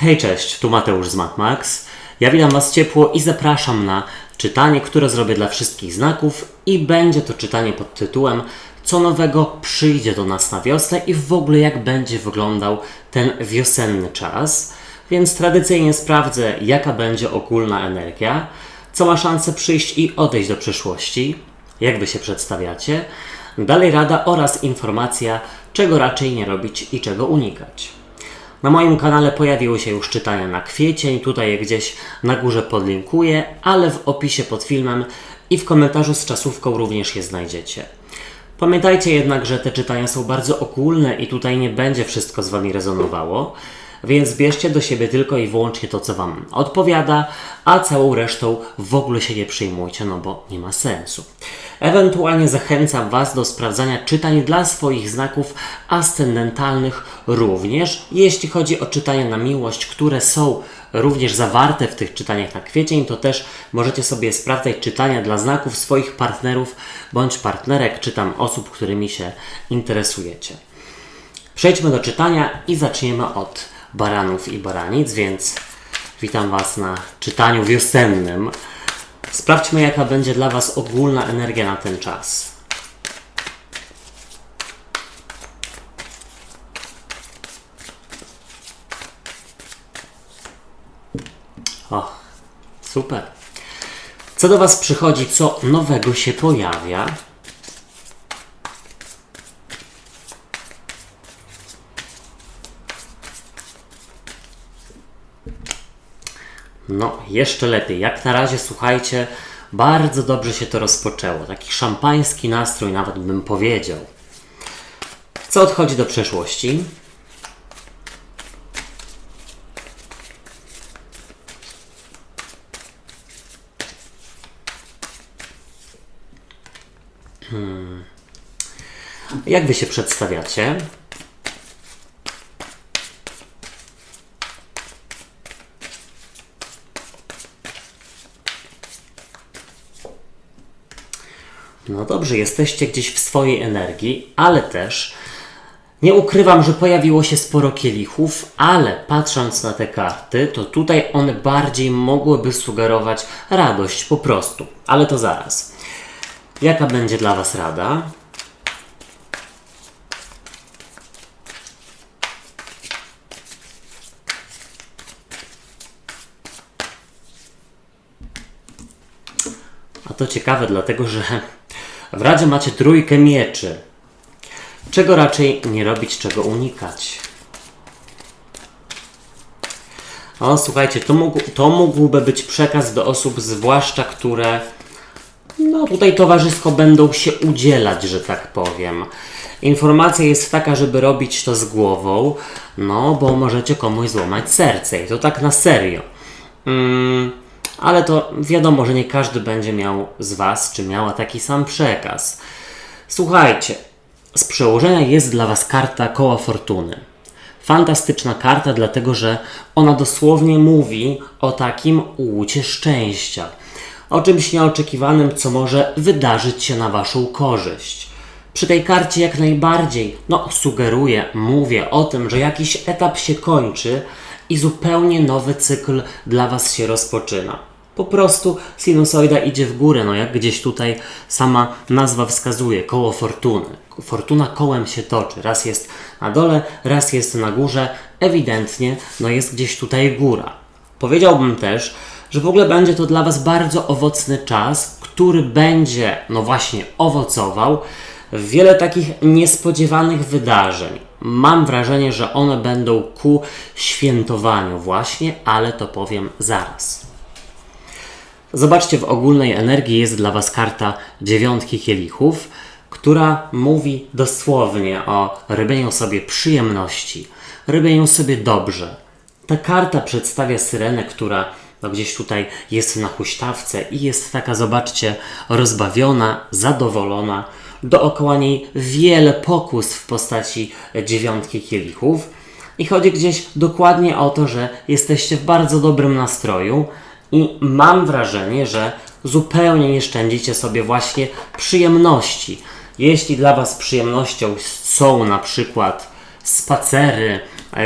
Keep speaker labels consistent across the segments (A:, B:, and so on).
A: Hej, cześć, tu Mateusz z MatMax. Ja witam Was ciepło i zapraszam na czytanie, które zrobię dla wszystkich znaków i będzie to czytanie pod tytułem Co nowego przyjdzie do nas na wiosnę i w ogóle jak będzie wyglądał ten wiosenny czas. Więc tradycyjnie sprawdzę, jaka będzie ogólna energia, co ma szansę przyjść i odejść do przyszłości, jak Wy się przedstawiacie, dalej rada oraz informacja, czego raczej nie robić i czego unikać. Na moim kanale pojawiły się już czytania na kwiecień, tutaj je gdzieś na górze podlinkuję, ale w opisie pod filmem i w komentarzu z czasówką również je znajdziecie. Pamiętajcie jednak, że te czytania są bardzo ogólne i tutaj nie będzie wszystko z Wami rezonowało, więc bierzcie do siebie tylko i wyłącznie to, co Wam odpowiada, a całą resztą w ogóle się nie przejmujcie, no bo nie ma sensu. Ewentualnie zachęcam Was do sprawdzania czytań dla swoich znaków ascendentalnych również, jeśli chodzi o czytania na miłość, które są również zawarte w tych czytaniach na kwiecień, to też możecie sobie sprawdzać czytania dla znaków swoich partnerów bądź partnerek, czy tam osób, którymi się interesujecie. Przejdźmy do czytania i zaczniemy od baranów i baranic, więc witam Was na czytaniu wiosennym. Sprawdźmy, jaka będzie dla Was ogólna energia na ten czas. O, super. Co do Was przychodzi, co nowego się pojawia? No, jeszcze lepiej. Jak na razie, słuchajcie, bardzo dobrze się to rozpoczęło. Taki szampański nastrój, nawet bym powiedział. Co odchodzi do przeszłości? Jak Wy się przedstawiacie? No dobrze, jesteście gdzieś w swojej energii, ale też nie ukrywam, że pojawiło się sporo kielichów, ale patrząc na te karty, to tutaj one bardziej mogłyby sugerować radość po prostu. Ale to zaraz. Jaka będzie dla Was rada? A to ciekawe, dlatego że w Radzie macie trójkę mieczy. Czego raczej nie robić, czego unikać? O, słuchajcie, to mógłby być przekaz do osób, zwłaszcza które no tutaj towarzysko będą się udzielać, że tak powiem. Informacja jest taka, żeby robić to z głową, no bo możecie komuś złamać serce i to tak na serio. Ale to wiadomo, że nie każdy będzie miał z Was, czy miała taki sam przekaz. Słuchajcie, z przełożenia jest dla Was karta koła fortuny. Fantastyczna karta, dlatego że ona dosłownie mówi o takim łucie szczęścia. O czymś nieoczekiwanym, co może wydarzyć się na Waszą korzyść. Przy tej karcie jak najbardziej, sugeruję, mówię o tym, że jakiś etap się kończy i zupełnie nowy cykl dla Was się rozpoczyna. Po prostu sinusoida idzie w górę, jak gdzieś tutaj sama nazwa wskazuje, koło fortuny. Fortuna kołem się toczy, raz jest na dole, raz jest na górze, ewidentnie jest gdzieś tutaj góra. Powiedziałbym też, że w ogóle będzie to dla Was bardzo owocny czas, który będzie, właśnie, owocował w wiele takich niespodziewanych wydarzeń. Mam wrażenie, że one będą ku świętowaniu właśnie, ale to powiem zaraz. Zobaczcie, w ogólnej energii jest dla Was karta dziewiątki kielichów, która mówi dosłownie o robieniu sobie przyjemności, robieniu sobie dobrze. Ta karta przedstawia syrenę, która gdzieś tutaj jest na huśtawce i jest taka, zobaczcie, rozbawiona, zadowolona. Dookoła niej wiele pokus w postaci dziewiątki kielichów. I chodzi gdzieś dokładnie o to, że jesteście w bardzo dobrym nastroju i mam wrażenie, że zupełnie nie szczędzicie sobie właśnie przyjemności. Jeśli dla Was przyjemnością są na przykład spacery,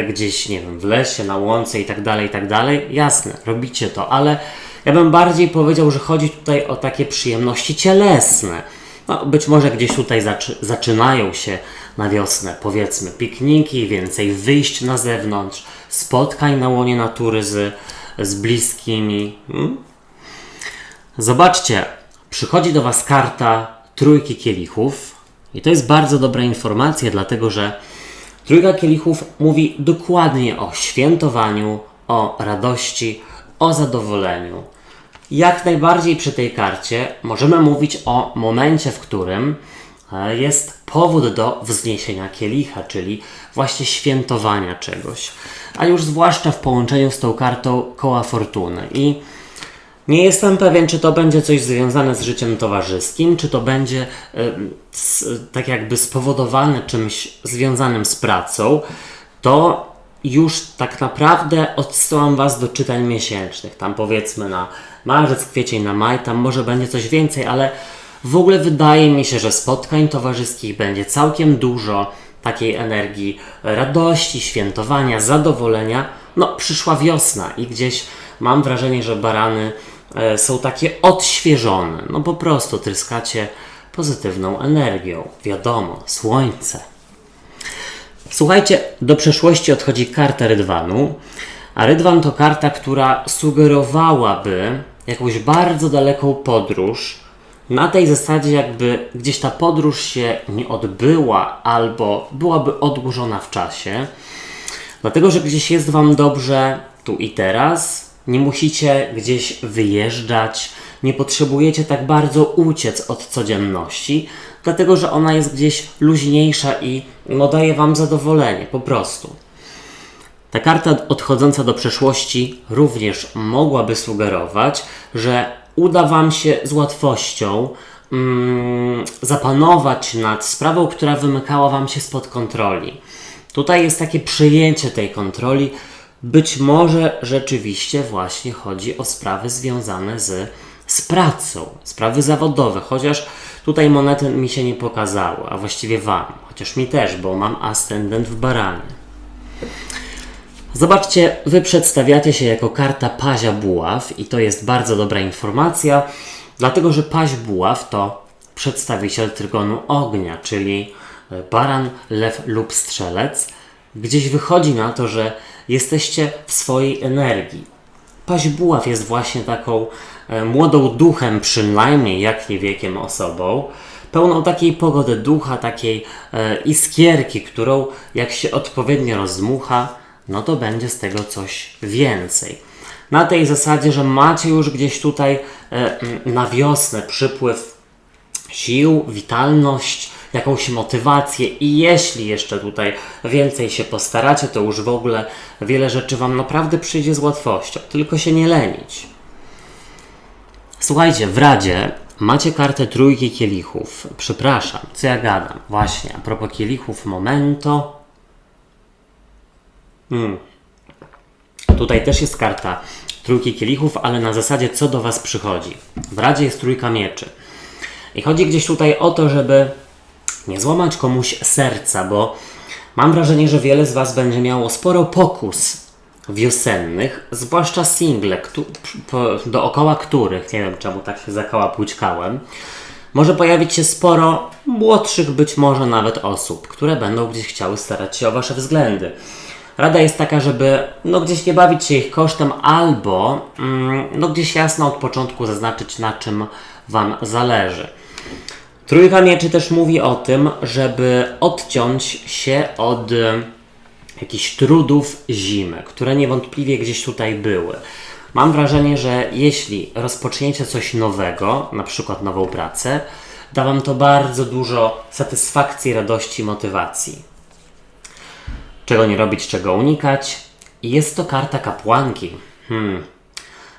A: gdzieś, nie wiem, w lesie, na łące i tak dalej, jasne, robicie to, ale ja bym bardziej powiedział, że chodzi tutaj o takie przyjemności cielesne. No, być może gdzieś tutaj zaczynają się na wiosnę, powiedzmy, pikniki, więcej wyjść na zewnątrz, spotkań na łonie natury z bliskimi. Zobaczcie, przychodzi do Was karta trójki kielichów i to jest bardzo dobra informacja, dlatego że trójka kielichów mówi dokładnie o świętowaniu, o radości, o zadowoleniu. Jak najbardziej przy tej karcie możemy mówić o momencie, w którym jest powód do wzniesienia kielicha, czyli właśnie świętowania czegoś. A już zwłaszcza w połączeniu z tą kartą koła fortuny. I nie jestem pewien, czy to będzie coś związane z życiem towarzyskim, czy to będzie tak jakby spowodowane czymś związanym z pracą. To już tak naprawdę odsyłam Was do czytań miesięcznych. Tam powiedzmy na marzec, kwiecień, na maj, tam może będzie coś więcej, ale w ogóle wydaje mi się, że spotkań towarzyskich będzie całkiem dużo, takiej energii radości, świętowania, zadowolenia. No, przyszła wiosna i gdzieś mam wrażenie, że barany są takie odświeżone. No po prostu tryskacie pozytywną energią. Wiadomo, słońce. Słuchajcie, do przeszłości odchodzi karta Rydwanu, a Rydwan to karta, która sugerowałaby jakąś bardzo daleką podróż, na tej zasadzie jakby gdzieś ta podróż się nie odbyła albo byłaby odłożona w czasie, dlatego że gdzieś jest Wam dobrze tu i teraz, nie musicie gdzieś wyjeżdżać, nie potrzebujecie tak bardzo uciec od codzienności, dlatego że ona jest gdzieś luźniejsza i daje Wam zadowolenie, po prostu. Ta karta odchodząca do przeszłości również mogłaby sugerować, że uda Wam się z łatwością zapanować nad sprawą, która wymykała Wam się spod kontroli. Tutaj jest takie przejęcie tej kontroli. Być może rzeczywiście właśnie chodzi o sprawy związane z pracą, sprawy zawodowe, chociaż tutaj monety mi się nie pokazały, a właściwie Wam, chociaż mi też, bo mam ascendent w baranie. Zobaczcie, Wy przedstawiacie się jako karta Pazia Buław i to jest bardzo dobra informacja, dlatego że Paź Buław to przedstawiciel trygonu ognia, czyli baran, lew lub strzelec. Gdzieś wychodzi na to, że jesteście w swojej energii. Paź Buław jest właśnie taką młodą duchem przynajmniej, jak nie wiekiem osobą, pełną takiej pogody ducha, takiej iskierki, którą jak się odpowiednio rozdmucha, no to będzie z tego coś więcej. Na tej zasadzie, że macie już gdzieś tutaj na wiosnę przypływ sił, witalność, jakąś motywację i jeśli jeszcze tutaj więcej się postaracie, to już w ogóle wiele rzeczy Wam naprawdę przyjdzie z łatwością. Tylko się nie lenić. Słuchajcie, w Radzie macie kartę trójki kielichów. Przepraszam, co ja gadam? Właśnie, a propos kielichów, momento. Tutaj też jest karta trójki kielichów, ale na zasadzie co do Was przychodzi. W Radzie jest trójka mieczy. I chodzi gdzieś tutaj o to, żeby nie złamać komuś serca, bo mam wrażenie, że wiele z Was będzie miało sporo pokus wiosennych, zwłaszcza single, dookoła których, nie wiem czemu tak się zakołapłućkałem, może pojawić się sporo młodszych być może nawet osób, które będą gdzieś chciały starać się o Wasze względy. Rada jest taka, żeby gdzieś nie bawić się ich kosztem albo gdzieś jasno od początku zaznaczyć, na czym Wam zależy. Trójka mieczy też mówi o tym, żeby odciąć się od jakichś trudów zimy, które niewątpliwie gdzieś tutaj były. Mam wrażenie, że jeśli rozpoczniecie coś nowego, na przykład nową pracę, da Wam to bardzo dużo satysfakcji, radości, motywacji. Czego nie robić, czego unikać. I jest to karta kapłanki.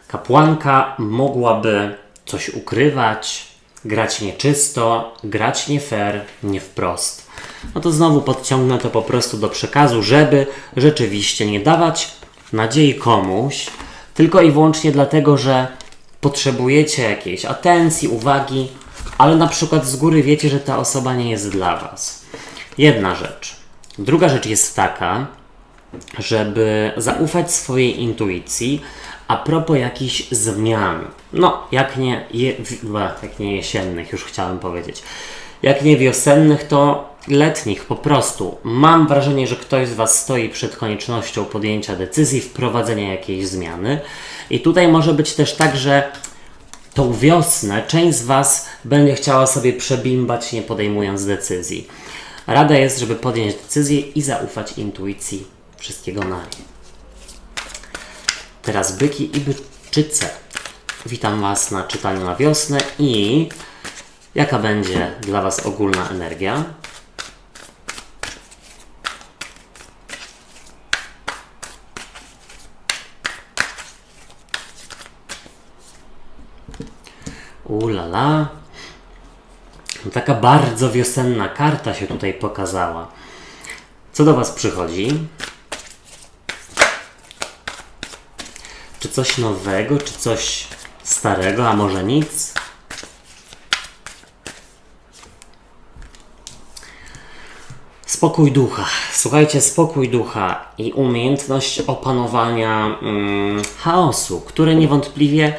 A: Kapłanka mogłaby coś ukrywać, grać nieczysto, grać nie fair, nie wprost. No to znowu podciągnę to po prostu do przekazu, żeby rzeczywiście nie dawać nadziei komuś, tylko i wyłącznie dlatego, że potrzebujecie jakiejś atencji, uwagi, ale na przykład z góry wiecie, że ta osoba nie jest dla Was. Jedna rzecz. Druga rzecz jest taka, żeby zaufać swojej intuicji a propos jakichś zmian. No, jak nie jesiennych, już chciałem powiedzieć. Jak nie wiosennych, to letnich po prostu. Mam wrażenie, że ktoś z Was stoi przed koniecznością podjęcia decyzji, wprowadzenia jakiejś zmiany. I tutaj może być też tak, że tą wiosnę część z Was będzie chciała sobie przebimbać, nie podejmując decyzji. Rada jest, żeby podjąć decyzję i zaufać intuicji wszystkiego na nie. Teraz byki i byczyce. Witam Was na czytaniu na wiosnę i jaka będzie dla Was ogólna energia? Ulala. Taka bardzo wiosenna karta się tutaj pokazała. Co do Was przychodzi? Czy coś nowego, czy coś starego, a może nic? Spokój ducha. Słuchajcie, spokój ducha i umiejętność opanowania chaosu, które niewątpliwie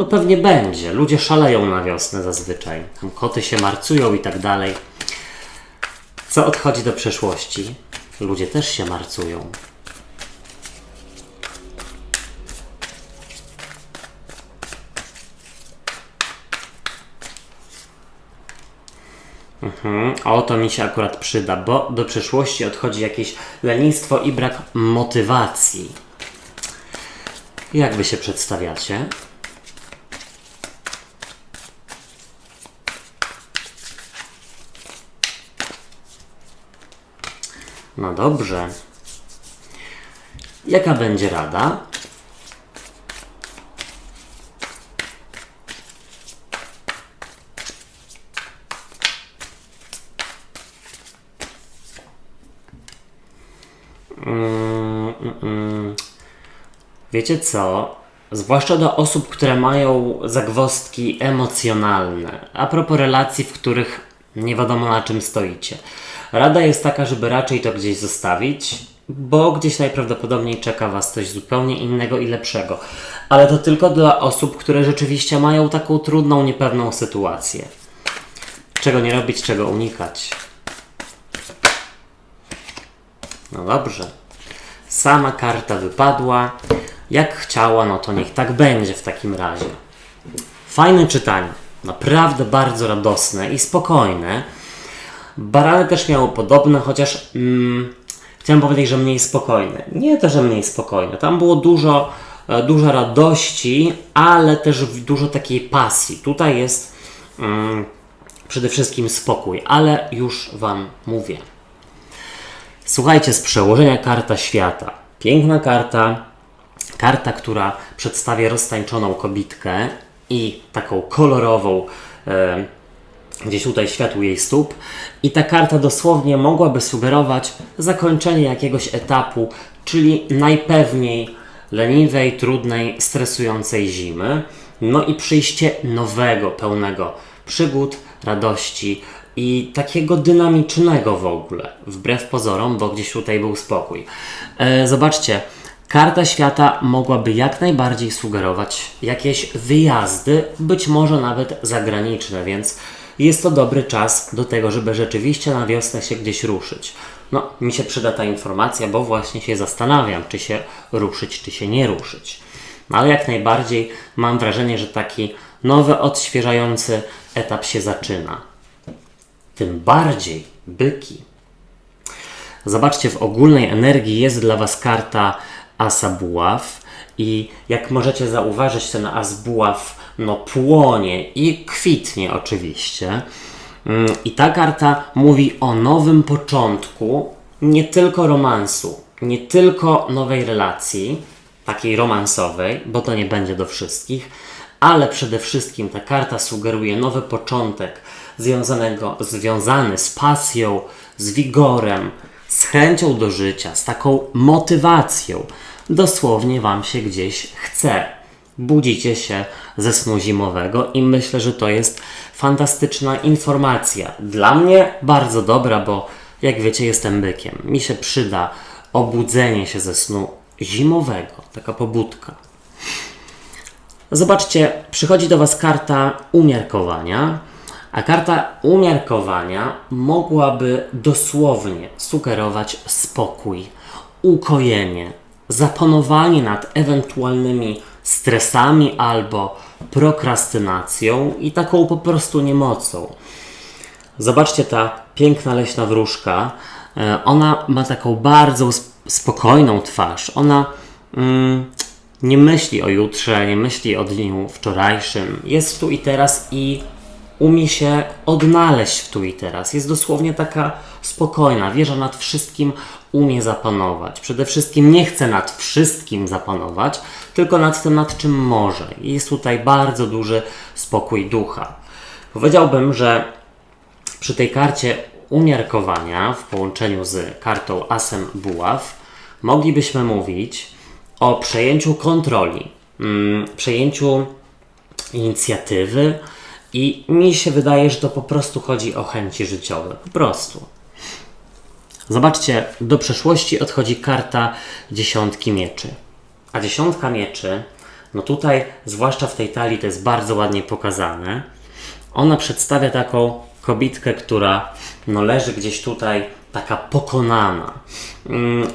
A: pewnie będzie. Ludzie szaleją na wiosnę zazwyczaj. Tam koty się marcują i tak dalej. Co odchodzi do przeszłości? Ludzie też się marcują. O, to mi się akurat przyda, bo do przeszłości odchodzi jakieś lenistwo i brak motywacji. Jak Wy się przedstawiacie? No dobrze. Jaka będzie rada? Wiecie co? Zwłaszcza do osób, które mają zagwozdki emocjonalne. A propos relacji, w których nie wiadomo na czym stoicie. Rada jest taka, żeby raczej to gdzieś zostawić, bo gdzieś najprawdopodobniej czeka Was coś zupełnie innego i lepszego. Ale to tylko dla osób, które rzeczywiście mają taką trudną, niepewną sytuację. Czego nie robić, czego unikać. No dobrze. Sama karta wypadła. Jak chciała, no to niech tak będzie w takim razie. Fajne czytanie. Naprawdę bardzo radosne i spokojne. Barany też miało podobne, chociaż chciałem powiedzieć, że mniej spokojne. Nie to, że mniej spokojne. Tam było dużo radości, ale też dużo takiej pasji. Tutaj jest przede wszystkim spokój, ale już Wam mówię. Słuchajcie, z przełożenia karta świata. Piękna karta. Karta, która przedstawia roztańczoną kobitkę i taką kolorową, gdzieś tutaj światło jej stóp. I ta karta dosłownie mogłaby sugerować zakończenie jakiegoś etapu, czyli najpewniej leniwej, trudnej, stresującej zimy. No i przyjście nowego, pełnego przygód, radości i takiego dynamicznego w ogóle, wbrew pozorom, bo gdzieś tutaj był spokój. Zobaczcie, karta świata mogłaby jak najbardziej sugerować jakieś wyjazdy, być może nawet zagraniczne, więc jest to dobry czas do tego, żeby rzeczywiście na wiosnę się gdzieś ruszyć. No, mi się przyda ta informacja, bo właśnie się zastanawiam, czy się ruszyć, czy się nie ruszyć. No, ale jak najbardziej mam wrażenie, że taki nowy, odświeżający etap się zaczyna. Tym bardziej byki. Zobaczcie, w ogólnej energii jest dla Was karta Asa Buław i jak możecie zauważyć, ten As Buław płonie i kwitnie oczywiście. I ta karta mówi o nowym początku, nie tylko romansu, nie tylko nowej relacji, takiej romansowej, bo to nie będzie do wszystkich, ale przede wszystkim ta karta sugeruje nowy początek związany z pasją, z wigorem, z chęcią do życia, z taką motywacją. Dosłownie Wam się gdzieś chce. Budzicie się ze snu zimowego i myślę, że to jest fantastyczna informacja. Dla mnie bardzo dobra, bo jak wiecie, jestem bykiem. Mi się przyda obudzenie się ze snu zimowego, taka pobudka. Zobaczcie, przychodzi do Was karta umiarkowania, a karta umiarkowania mogłaby dosłownie sugerować spokój, ukojenie, zapanowanie nad ewentualnymi stresami albo prokrastynacją i taką po prostu niemocą. Zobaczcie, ta piękna leśna wróżka, ona ma taką bardzo spokojną twarz. Ona nie myśli o jutrze, nie myśli o dniu wczorajszym. Jest tu i teraz i umie się odnaleźć w tu i teraz. Jest dosłownie taka spokojna, wie, że nad wszystkim umie zapanować. Przede wszystkim nie chce nad wszystkim zapanować, tylko nad tym, nad czym może. I jest tutaj bardzo duży spokój ducha. Powiedziałbym, że przy tej karcie umiarkowania w połączeniu z kartą Asem Buław moglibyśmy mówić o przejęciu kontroli, przejęciu inicjatywy i mi się wydaje, że to po prostu chodzi o chęci życiowe. Po prostu. Zobaczcie, do przeszłości odchodzi karta 10 mieczy. A 10 mieczy, no tutaj, zwłaszcza w tej talii, to jest bardzo ładnie pokazane. Ona przedstawia taką kobietkę, która leży gdzieś tutaj, taka pokonana.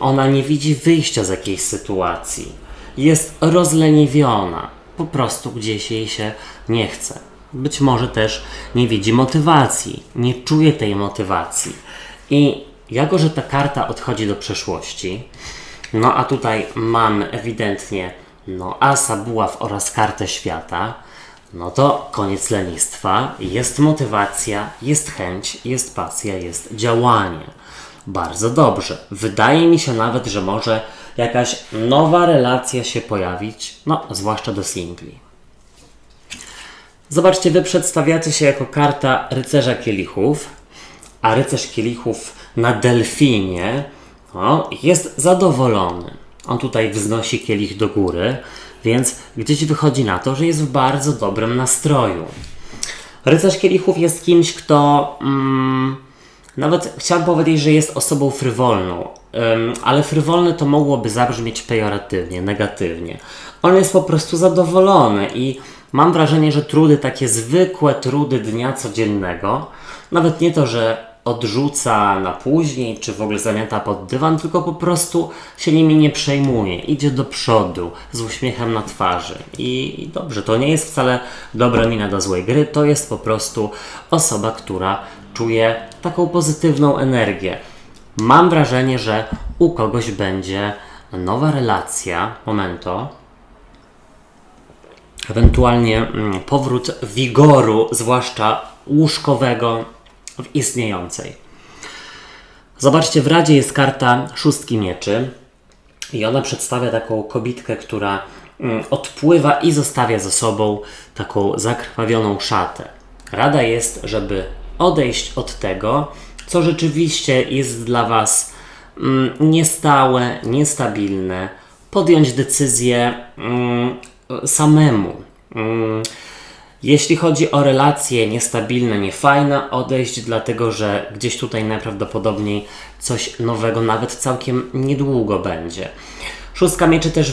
A: Ona nie widzi wyjścia z jakiejś sytuacji. Jest rozleniwiona. Po prostu gdzieś jej się nie chce. Być może też nie widzi motywacji. Nie czuje tej motywacji. I jako, że ta karta odchodzi do przeszłości, a tutaj mamy ewidentnie Asa Buław oraz kartę świata, to koniec lenistwa, jest motywacja, jest chęć, jest pasja, jest działanie. Bardzo dobrze. Wydaje mi się nawet, że może jakaś nowa relacja się pojawić, zwłaszcza do singli. Zobaczcie, wy przedstawiacie się jako karta rycerza kielichów, a rycerz kielichów na delfinie jest zadowolony. On tutaj wznosi kielich do góry, więc gdzieś wychodzi na to, że jest w bardzo dobrym nastroju. Rycerz kielichów jest kimś, kto nawet chciałbym powiedzieć, że jest osobą frywolną, ale frywolne to mogłoby zabrzmieć pejoratywnie, negatywnie. On jest po prostu zadowolony i mam wrażenie, że trudy, takie zwykłe trudy dnia codziennego, nawet nie to, że odrzuca na później, czy w ogóle zamiata pod dywan, tylko po prostu się nimi nie przejmuje. Idzie do przodu z uśmiechem na twarzy. I dobrze, to nie jest wcale dobra mina do złej gry, to jest po prostu osoba, która czuje taką pozytywną energię. Mam wrażenie, że u kogoś będzie nowa relacja, ewentualnie powrót wigoru, zwłaszcza łóżkowego, w istniejącej. Zobaczcie, w Radzie jest karta 6 mieczy i ona przedstawia taką kobietkę, która odpływa i zostawia za sobą taką zakrwawioną szatę. Rada jest, żeby odejść od tego, co rzeczywiście jest dla Was niestałe, niestabilne, podjąć decyzję samemu. Jeśli chodzi o relacje niestabilne, niefajne, odejść, dlatego że gdzieś tutaj najprawdopodobniej coś nowego, nawet całkiem niedługo będzie. 6 mieczy też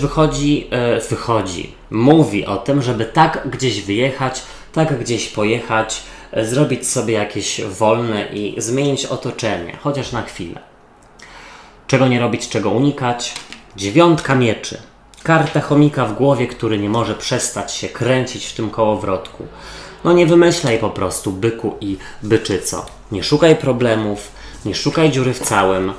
A: mówi o tym, żeby tak gdzieś wyjechać, tak gdzieś pojechać, zrobić sobie jakieś wolne i zmienić otoczenie, chociaż na chwilę. Czego nie robić, czego unikać? 9 mieczy. Karta chomika w głowie, który nie może przestać się kręcić w tym kołowrotku. Nie wymyślaj po prostu, byku i byczyco. Nie szukaj problemów, nie szukaj dziury w całym.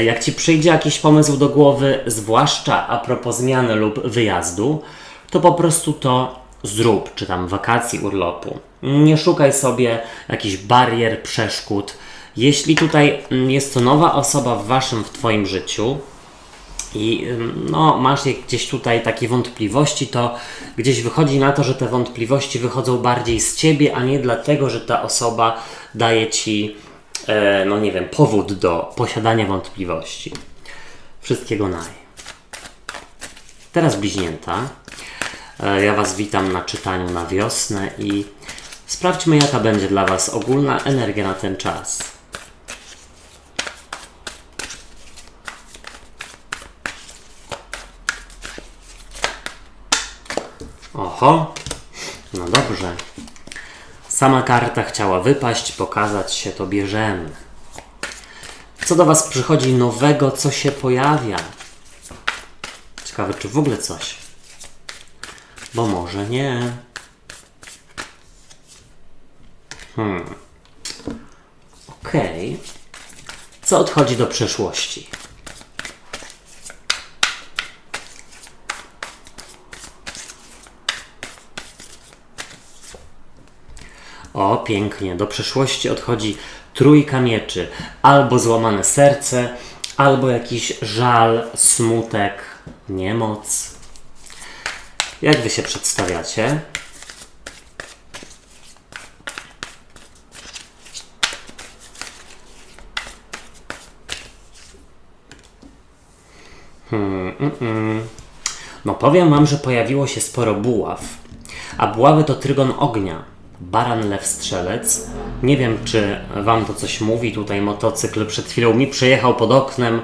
A: Jak Ci przyjdzie jakiś pomysł do głowy, zwłaszcza a propos zmiany lub wyjazdu, to po prostu to zrób, czy tam wakacji, urlopu. Nie szukaj sobie jakichś barier, przeszkód. Jeśli tutaj jest to nowa osoba w Twoim życiu, i masz gdzieś tutaj takie wątpliwości, to gdzieś wychodzi na to, że te wątpliwości wychodzą bardziej z Ciebie, a nie dlatego, że ta osoba daje Ci, powód do posiadania wątpliwości. Wszystkiego naj. Teraz bliźnięta. Ja Was witam na czytaniu na wiosnę i sprawdźmy, jaka będzie dla Was ogólna energia na ten czas. Oho, no dobrze. Sama karta chciała wypaść, pokazać się, to bierzemy. Co do Was przychodzi nowego, co się pojawia? Ciekawe, czy w ogóle coś? Bo może nie. Okej. Co odchodzi do przeszłości? O, pięknie. Do przeszłości odchodzi trójka mieczy. Albo złamane serce, albo jakiś żal, smutek, niemoc. Jak Wy się przedstawiacie? No powiem Wam, że pojawiło się sporo buław. A buławy to trygon ognia. Baran, lew, strzelec. Nie wiem, czy Wam to coś mówi. Tutaj motocykl przed chwilą mi przejechał pod oknem.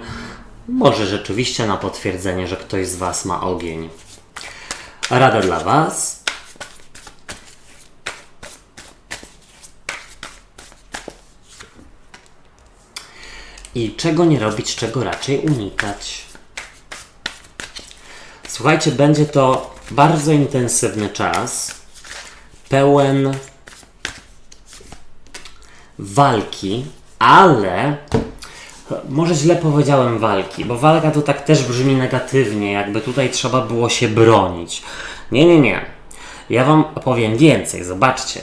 A: Może rzeczywiście na potwierdzenie, że ktoś z Was ma ogień. Rada dla Was. I czego nie robić, czego raczej unikać. Słuchajcie, będzie to bardzo intensywny czas, pełen walki, ale może źle powiedziałem walki, bo walka to tak też brzmi negatywnie, jakby tutaj trzeba było się bronić. Nie. Ja Wam powiem więcej, zobaczcie.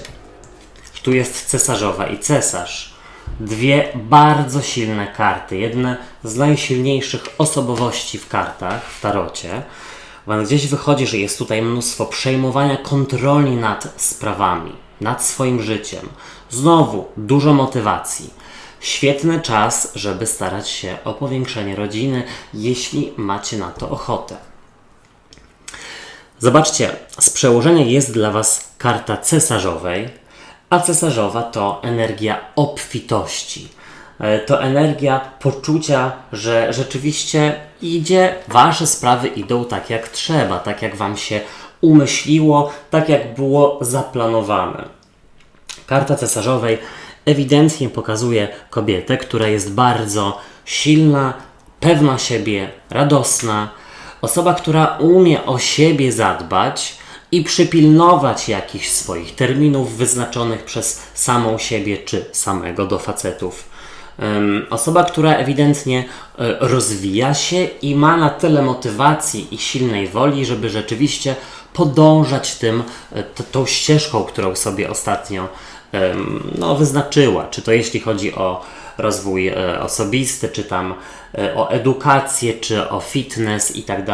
A: Tu jest cesarzowa i cesarz. Dwie bardzo silne karty, jedne z najsilniejszych osobowości w kartach, w tarocie. Gdzieś wychodzi, że jest tutaj mnóstwo przejmowania kontroli nad sprawami, nad swoim życiem. Znowu dużo motywacji. Świetny czas, żeby starać się o powiększenie rodziny, jeśli macie na to ochotę. Zobaczcie, z przełożenia jest dla Was karta cesarzowej, a cesarzowa to energia obfitości. To energia poczucia, że rzeczywiście Wasze sprawy idą tak jak trzeba, tak jak Wam się umyśliło, tak jak było zaplanowane. Karta cesarzowej ewidentnie pokazuje kobietę, która jest bardzo silna, pewna siebie, radosna. Osoba, która umie o siebie zadbać i przypilnować jakichś swoich terminów wyznaczonych przez samą siebie czy samego do facetów. Osoba, która ewidentnie rozwija się i ma na tyle motywacji i silnej woli, żeby rzeczywiście podążać tą ścieżką, którą sobie ostatnio wyznaczyła. Czy to jeśli chodzi o rozwój osobisty, czy tam o edukację, czy o fitness i tak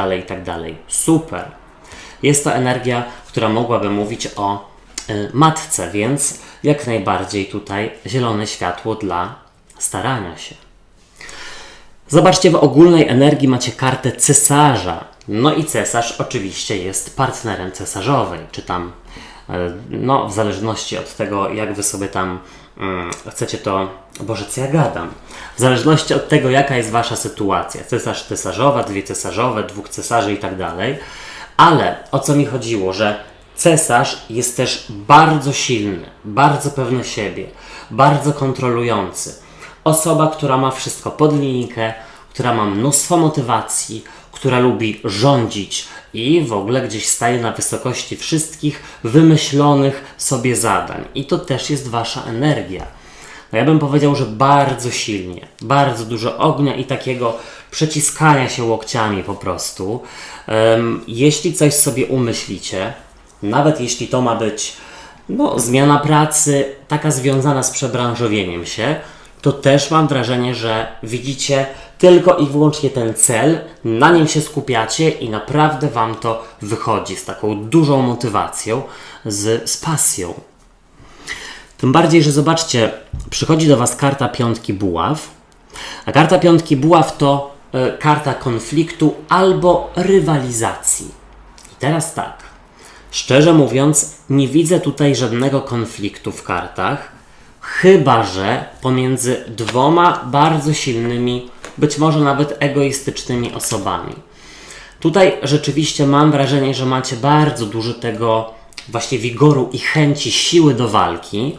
A: dalej. Super. Jest to energia, która mogłaby mówić o matce, więc jak najbardziej tutaj zielone światło dla starania się. Zobaczcie, w ogólnej energii macie kartę cesarza. No i cesarz oczywiście jest partnerem cesarzowej, czy tam, w zależności od tego, jak Wy sobie tam chcecie to... Boże, co ja gadam? W zależności od tego, jaka jest Wasza sytuacja. Cesarz, cesarzowa, dwie cesarzowe, dwóch cesarzy i tak dalej. Ale o co mi chodziło, że cesarz jest też bardzo silny, bardzo pewny siebie, bardzo kontrolujący. Osoba, która ma wszystko pod linijkę, która ma mnóstwo motywacji, która lubi rządzić i w ogóle gdzieś staje na wysokości wszystkich wymyślonych sobie zadań. I to też jest Wasza energia. No ja bym powiedział, że bardzo silnie, bardzo dużo ognia i takiego przeciskania się łokciami po prostu. Jeśli coś sobie umyślicie, nawet jeśli to ma być zmiana pracy, taka związana z przebranżowieniem się, to też mam wrażenie, że widzicie tylko i wyłącznie ten cel, na nim się skupiacie i naprawdę Wam to wychodzi z taką dużą motywacją, z pasją. Tym bardziej, że zobaczcie, przychodzi do Was karta piątki buław, a karta piątki buław to karta konfliktu albo rywalizacji. I teraz tak, szczerze mówiąc, nie widzę tutaj żadnego konfliktu w kartach, chyba że pomiędzy dwoma bardzo silnymi, być może nawet egoistycznymi osobami. Tutaj rzeczywiście mam wrażenie, że macie bardzo dużo tego właśnie wigoru i chęci, siły do walki.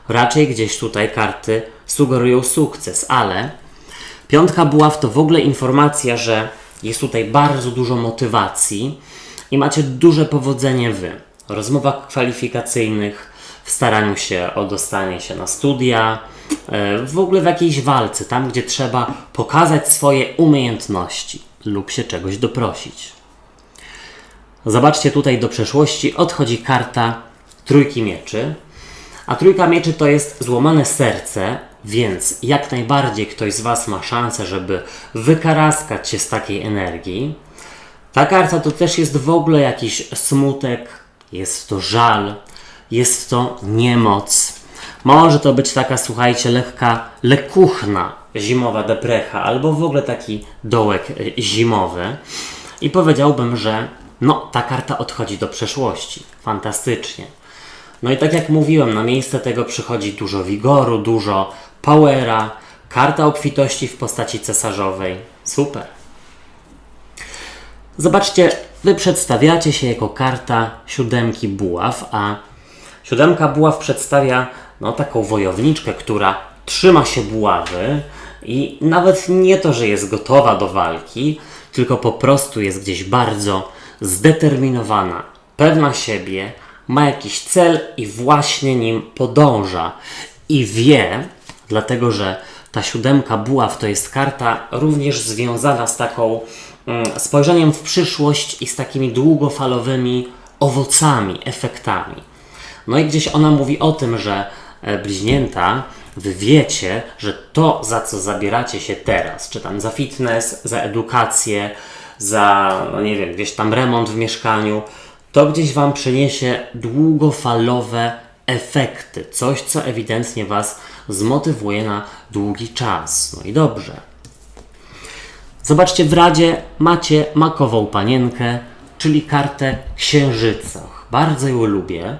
A: Raczej gdzieś tutaj karty sugerują sukces, ale piątka buław to w ogóle informacja, że jest tutaj bardzo dużo motywacji i macie duże powodzenie wy. W rozmowach kwalifikacyjnych, w staraniu się o dostanie się na studia, w ogóle w jakiejś walce, tam gdzie trzeba pokazać swoje umiejętności lub się czegoś doprosić. Zobaczcie, tutaj do przeszłości odchodzi karta trójki mieczy, a trójka mieczy to jest złamane serce, więc jak najbardziej ktoś z Was ma szansę, żeby wykaraskać się z takiej energii. Ta karta to też jest w ogóle jakiś smutek, jest to żal, jest to niemoc. Może to być taka, słuchajcie, lekka, lekuchna zimowa deprecha, albo w ogóle taki dołek zimowy. I powiedziałbym, że no, ta karta odchodzi do przeszłości. Fantastycznie. No i tak jak mówiłem, na miejsce tego przychodzi dużo wigoru, dużo powera, karta obfitości w postaci cesarzowej. Super. Zobaczcie, wy przedstawiacie się jako karta siódemki buław, a siódemka buław przedstawia no, taką wojowniczkę, która trzyma się buławy i nawet nie to, że jest gotowa do walki, tylko po prostu jest gdzieś bardzo zdeterminowana, pewna siebie, ma jakiś cel i właśnie nim podąża. I wie, dlatego że ta siódemka buław to jest karta również związana z taką spojrzeniem w przyszłość i z takimi długofalowymi owocami, efektami. No i gdzieś ona mówi o tym, że bliźnięta, wy wiecie, że to, za co zabieracie się teraz, czy tam za fitness, za edukację, za, no nie wiem, gdzieś tam remont w mieszkaniu, to gdzieś Wam przyniesie długofalowe efekty. Coś, co ewidentnie Was zmotywuje na długi czas. No i dobrze. Zobaczcie, w Radzie macie makową panienkę, czyli kartę księżyca. Bardzo ją lubię.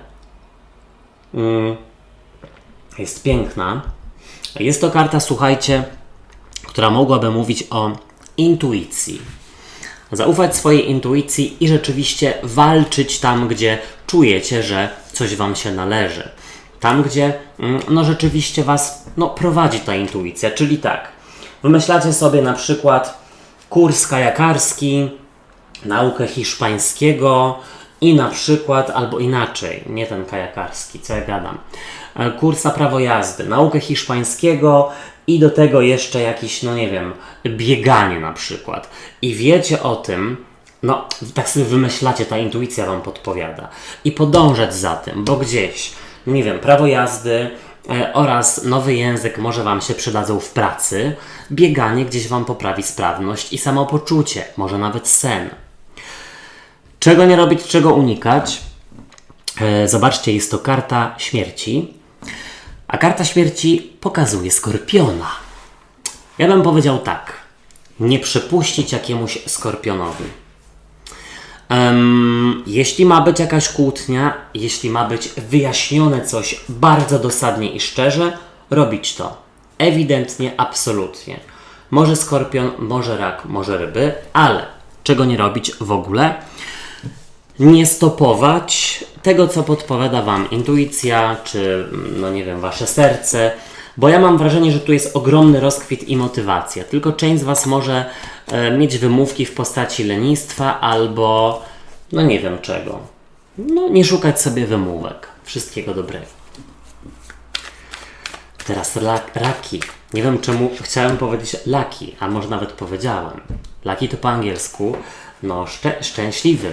A: Jest piękna. Jest to karta, słuchajcie, która mogłaby mówić o intuicji. Zaufać swojej intuicji i rzeczywiście walczyć tam, gdzie czujecie, że coś Wam się należy. Tam, gdzie no rzeczywiście Was prowadzi ta intuicja. Czyli tak, wymyślacie sobie na przykład kurs kajakarski, naukę hiszpańskiego i na przykład, albo inaczej, nie ten kajakarski, co ja gadam, kurs na prawo jazdy, naukę hiszpańskiego i do tego jeszcze jakiś, no nie wiem, bieganie na przykład. I wiecie o tym, no tak sobie wymyślacie, ta intuicja Wam podpowiada. I podążać za tym, bo gdzieś, nie wiem, prawo jazdy oraz nowy język może Wam się przydadzą w pracy, bieganie gdzieś Wam poprawi sprawność i samopoczucie, może nawet sen. Czego nie robić, czego unikać? Zobaczcie, jest to karta śmierci. A karta śmierci pokazuje Skorpiona. Ja bym powiedział tak. Nie przepuścić jakiemuś Skorpionowi. Jeśli ma być jakaś kłótnia, jeśli ma być wyjaśnione coś bardzo dosadnie i szczerze, robić to. Ewidentnie, absolutnie. Może Skorpion, może Rak, może Ryby, ale czego nie robić w ogóle? Nie stopować tego, co podpowiada Wam intuicja, czy, no nie wiem, Wasze serce, bo ja mam wrażenie, że tu jest ogromny rozkwit i motywacja. Tylko część z Was może mieć wymówki w postaci lenistwa albo, no nie wiem czego. No, nie szukać sobie wymówek. Wszystkiego dobrego. Teraz raki. Nie wiem czemu chciałem powiedzieć lucky, a może nawet powiedziałem. Lucky to po angielsku, no szczęśliwy.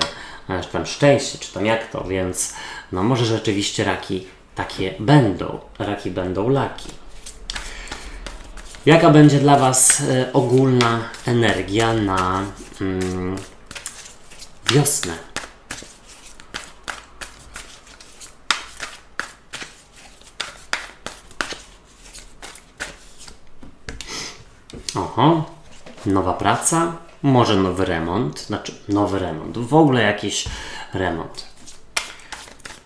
A: Czy tam szczęście, czy tam jak to, więc no może rzeczywiście raki takie będą. Raki będą lucky. Jaka będzie dla Was ogólna energia na wiosnę? Oho, nowa praca, może nowy remont, znaczy nowy remont, w ogóle jakiś remont.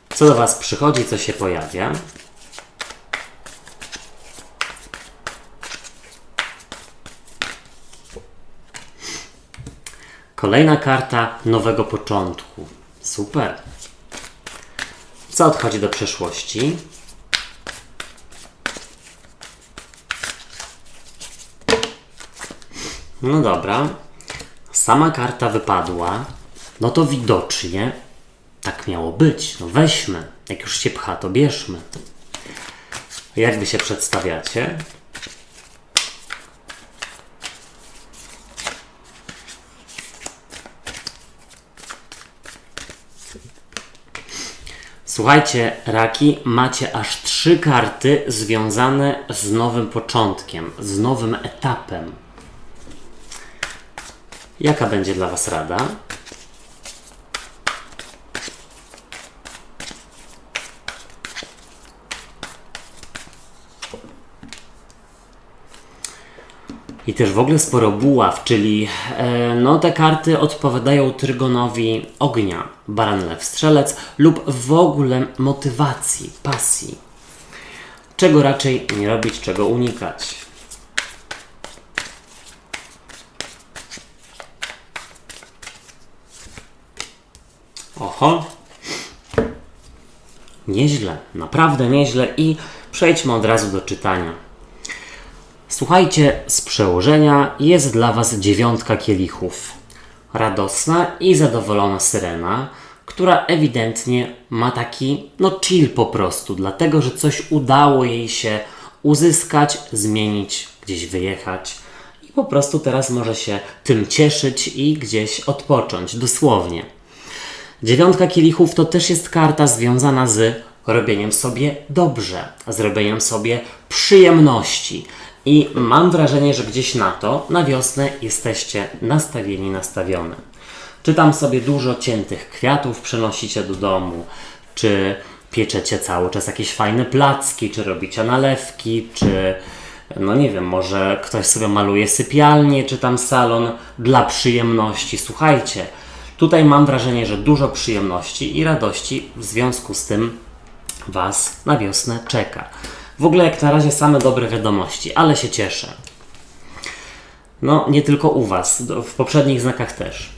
A: Co do Was przychodzi, co się pojawia? Kolejna karta nowego początku. Super. Co odchodzi do przeszłości? No dobra. Sama karta wypadła. No to widocznie tak miało być. No weźmy. Jak już się pcha, to bierzmy. Jak wy się przedstawiacie? Słuchajcie, raki, macie aż 3 karty związane z nowym początkiem, z nowym etapem. Jaka będzie dla was rada? I też w ogóle sporo buław, czyli no te karty odpowiadają trygonowi ognia, baran, lew, strzelec lub w ogóle motywacji, pasji. Czego raczej nie robić, czego unikać. Oho, nieźle, naprawdę nieźle i przejdźmy od razu do czytania. Słuchajcie, z przełożenia jest dla was 9 kielichów. Radosna i zadowolona syrena, która ewidentnie ma taki, no chill po prostu, dlatego, że coś udało jej się uzyskać, zmienić, gdzieś wyjechać i po prostu teraz może się tym cieszyć i gdzieś odpocząć, dosłownie. 9 kielichów to też jest karta związana z robieniem sobie dobrze, z robieniem sobie przyjemności. I mam wrażenie, że gdzieś na to, na wiosnę jesteście nastawione. Czy tam sobie dużo ciętych kwiatów przynosicie do domu, czy pieczecie cały czas jakieś fajne placki, czy robicie nalewki, czy no nie wiem, może ktoś sobie maluje sypialnię, czy tam salon dla przyjemności. Słuchajcie, tutaj mam wrażenie, że dużo przyjemności i radości w związku z tym was na wiosnę czeka. W ogóle jak na razie same dobre wiadomości, ale się cieszę. No, nie tylko u was, w poprzednich znakach też.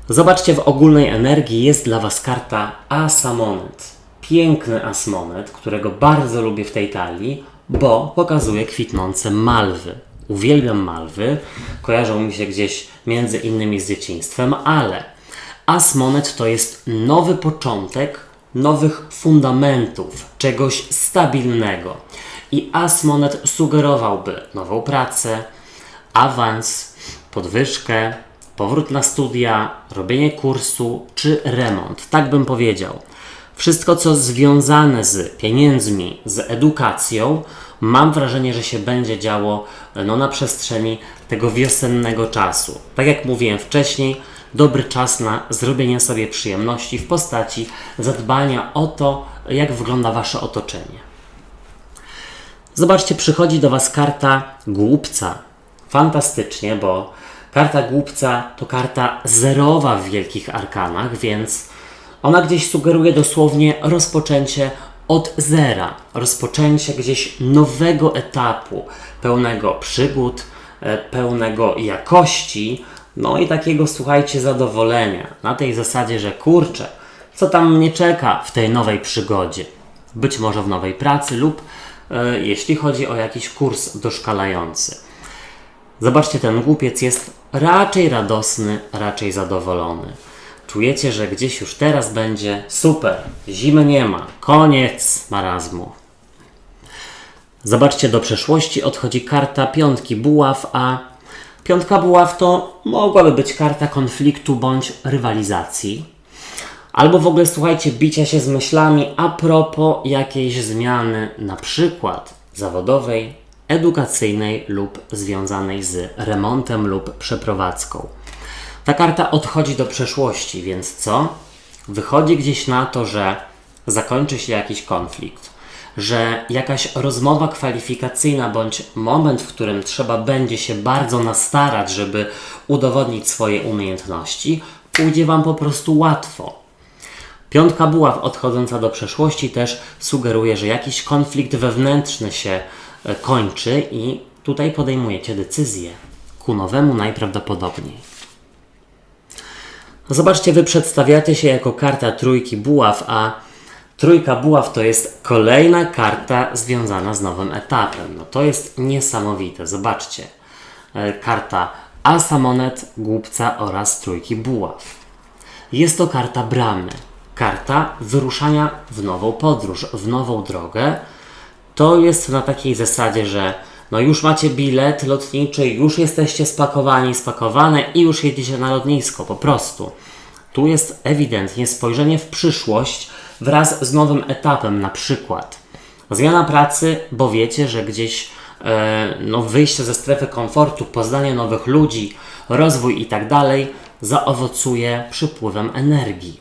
A: Zobaczcie, w ogólnej energii jest dla was karta As-Monet. Piękny As-Monet, którego bardzo lubię w tej talii, bo pokazuje kwitnące malwy. Uwielbiam malwy, kojarzą mi się gdzieś między innymi z dzieciństwem, ale As-Monet to jest nowy początek, nowych fundamentów, czegoś stabilnego. I As-Monet sugerowałby nową pracę, awans, podwyżkę, powrót na studia, robienie kursu czy remont. Tak bym powiedział. Wszystko, co związane z pieniędzmi, z edukacją, mam wrażenie, że się będzie działo na przestrzeni tego wiosennego czasu. Tak jak mówiłem wcześniej, dobry czas na zrobienie sobie przyjemności w postaci zadbania o to, jak wygląda wasze otoczenie. Zobaczcie, przychodzi do was karta Głupca. Fantastycznie, bo karta Głupca to karta zerowa w wielkich arkanach, więc ona gdzieś sugeruje dosłownie rozpoczęcie od zera. Rozpoczęcie gdzieś nowego etapu, pełnego przygód, pełnego jakości, no i takiego, słuchajcie, zadowolenia. Na tej zasadzie, że kurczę, co tam mnie czeka w tej nowej przygodzie? Być może w nowej pracy lub jeśli chodzi o jakiś kurs doszkalający. Zobaczcie, ten głupiec jest raczej radosny, raczej zadowolony. Czujecie, że gdzieś już teraz będzie super, zimy nie ma, koniec marazmu. Zobaczcie, do przeszłości odchodzi karta 5 buław, a 5 buław to mogłaby być karta konfliktu bądź rywalizacji. Albo w ogóle, słuchajcie, bicia się z myślami a propos jakiejś zmiany, na przykład zawodowej, edukacyjnej lub związanej z remontem lub przeprowadzką. Ta karta odchodzi do przeszłości, więc co? Wychodzi gdzieś na to, że zakończy się jakiś konflikt, że jakaś rozmowa kwalifikacyjna bądź moment, w którym trzeba będzie się bardzo nastarać, żeby udowodnić swoje umiejętności, pójdzie wam po prostu łatwo. 5 buław odchodząca do przeszłości też sugeruje, że jakiś konflikt wewnętrzny się kończy i tutaj podejmujecie decyzję ku nowemu najprawdopodobniej. No zobaczcie, wy przedstawiacie się jako karta trójki buław, a trójka buław to jest kolejna karta związana z nowym etapem. No to jest niesamowite. Zobaczcie. Karta asa monet, głupca oraz trójki buław. Jest to karta bramy. Karta wyruszania w nową podróż, w nową drogę. To jest na takiej zasadzie, że no już macie bilet lotniczy, już jesteście spakowani, spakowane i już jedziecie na lotnisko, po prostu. Tu jest ewidentnie spojrzenie w przyszłość wraz z nowym etapem, na przykład zmiana pracy, bo wiecie, że gdzieś wyjście ze strefy komfortu, poznanie nowych ludzi, rozwój i tak dalej zaowocuje przypływem energii.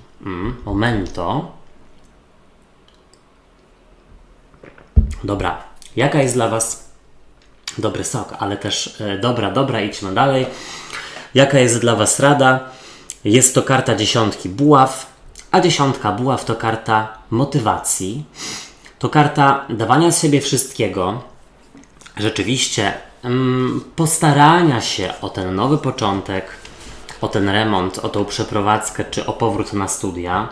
A: Momento. Dobra, jaka jest dla Was dobry sok, ale też dobra, idźmy dalej. Jaka jest dla Was rada? Jest to karta dziesiątki buław, a dziesiątka buław to karta motywacji. To karta dawania z siebie wszystkiego, rzeczywiście postarania się o ten nowy początek, o ten remont, o tą przeprowadzkę czy o powrót na studia.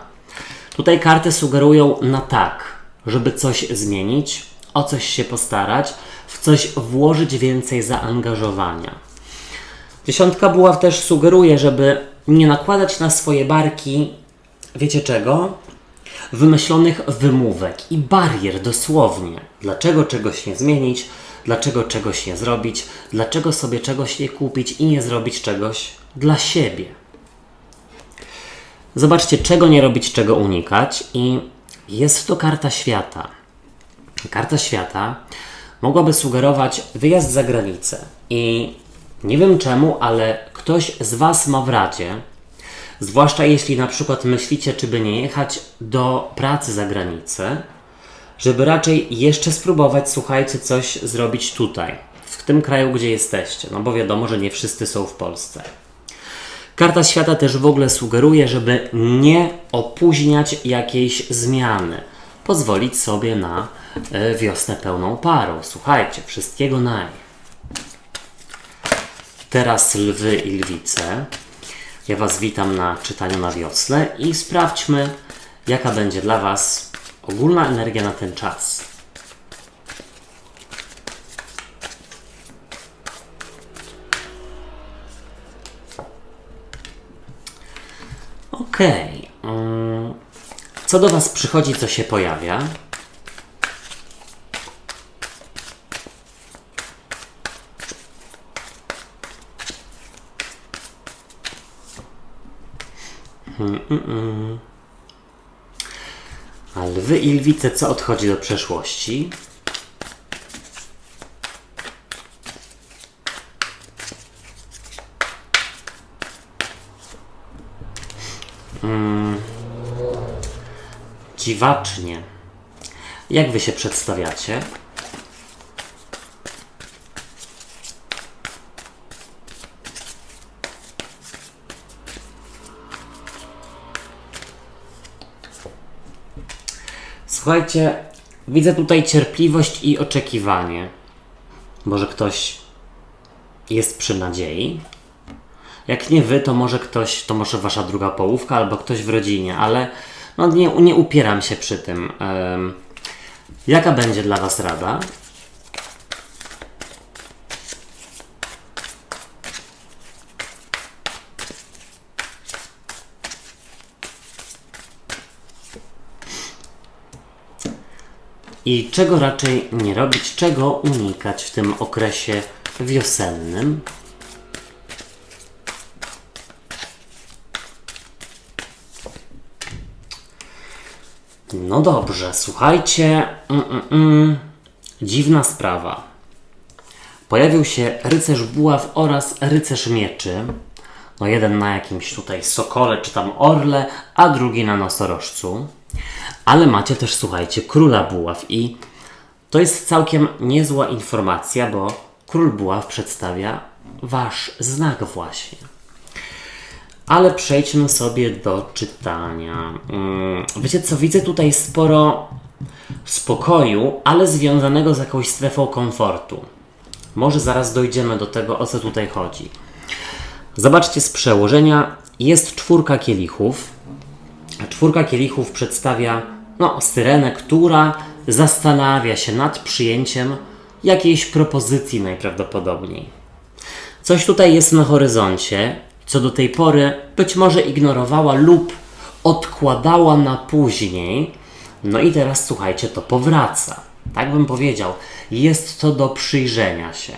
A: Tutaj karty sugerują na tak, żeby coś zmienić, o coś się postarać, w coś włożyć więcej zaangażowania. Dziesiątka buław też sugeruje, żeby nie nakładać na swoje barki, wiecie czego? Wymyślonych wymówek i barier dosłownie. Dlaczego czegoś nie zmienić? Dlaczego czegoś nie zrobić? Dlaczego sobie czegoś nie kupić i nie zrobić czegoś dla siebie? Zobaczcie, czego nie robić, czego unikać i jest to karta świata. Karta świata mogłaby sugerować wyjazd za granicę i nie wiem czemu, ale ktoś z Was ma w radzie, zwłaszcza jeśli na przykład myślicie, czy by nie jechać do pracy za granicę, żeby raczej jeszcze spróbować, słuchajcie, coś zrobić tutaj, w tym kraju, gdzie jesteście, no bo wiadomo, że nie wszyscy są w Polsce. Karta świata też w ogóle sugeruje, żeby nie opóźniać jakiejś zmiany, pozwolić sobie na wiosnę pełną parą. Słuchajcie, wszystkiego naj. Teraz lwy i lwice. Ja Was witam na czytaniu na wiosnę i sprawdźmy, jaka będzie dla Was ogólna energia na ten czas. Okej. Co do Was przychodzi, co się pojawia? A lwy i lwice, co odchodzi do przeszłości? Dziwacznie. Jak Wy się przedstawiacie? Słuchajcie, widzę tutaj cierpliwość i oczekiwanie. Może ktoś jest przy nadziei. Jak nie Wy, to może ktoś, to może Wasza druga połówka albo ktoś w rodzinie, ale no nie upieram się przy tym. Jaka będzie dla Was rada? I czego raczej nie robić, czego unikać w tym okresie wiosennym? No dobrze, słuchajcie, dziwna sprawa. Pojawił się rycerz buław oraz rycerz mieczy. No jeden na jakimś tutaj sokole czy tam orle, a drugi na nosorożcu. Ale macie też, słuchajcie, króla buław i to jest całkiem niezła informacja, bo król buław przedstawia Wasz znak właśnie. Ale przejdźmy sobie do czytania. Wiecie co, widzę tutaj sporo spokoju, ale związanego z jakąś strefą komfortu. Może zaraz dojdziemy do tego, o co tutaj chodzi. Zobaczcie z przełożenia jest 4 kielichów. A 4 kielichów przedstawia syrenę, która zastanawia się nad przyjęciem jakiejś propozycji najprawdopodobniej. Coś tutaj jest na horyzoncie, co do tej pory być może ignorowała lub odkładała na później. No i teraz słuchajcie, to powraca. Tak bym powiedział, jest to do przyjrzenia się.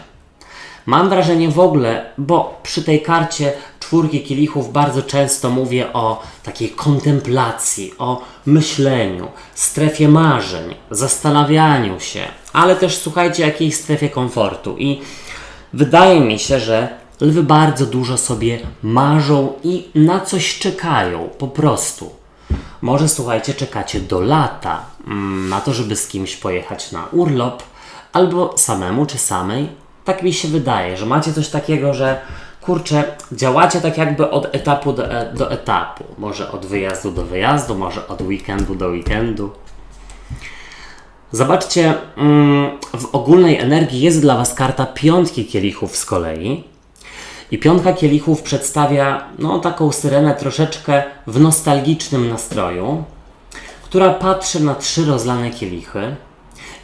A: Mam wrażenie w ogóle, bo przy tej karcie 4 kielichów bardzo często mówię o takiej kontemplacji, o myśleniu, strefie marzeń, zastanawianiu się, ale też słuchajcie, jakiejś strefie komfortu. I wydaje mi się, że lwy bardzo dużo sobie marzą i na coś czekają, po prostu. Może słuchajcie, czekacie do lata na to, żeby z kimś pojechać na urlop, albo samemu czy samej. Tak mi się wydaje, że macie coś takiego, że kurczę, działacie tak jakby od etapu do etapu. Może od wyjazdu do wyjazdu, może od weekendu do weekendu. Zobaczcie, w ogólnej energii jest dla Was karta 5 kielichów z kolei. I 5 kielichów przedstawia taką syrenę troszeczkę w nostalgicznym nastroju, która patrzy na 3 rozlane kielichy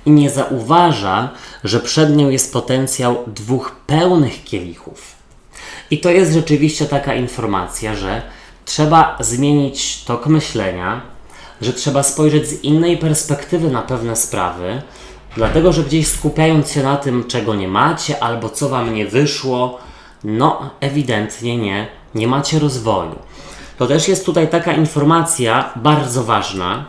A: i nie zauważa, że przed nią jest potencjał 2 pełnych kielichów. I to jest rzeczywiście taka informacja, że trzeba zmienić tok myślenia, że trzeba spojrzeć z innej perspektywy na pewne sprawy, dlatego że gdzieś skupiając się na tym, czego nie macie albo co Wam nie wyszło, ewidentnie nie macie rozwoju. To też jest tutaj taka informacja bardzo ważna,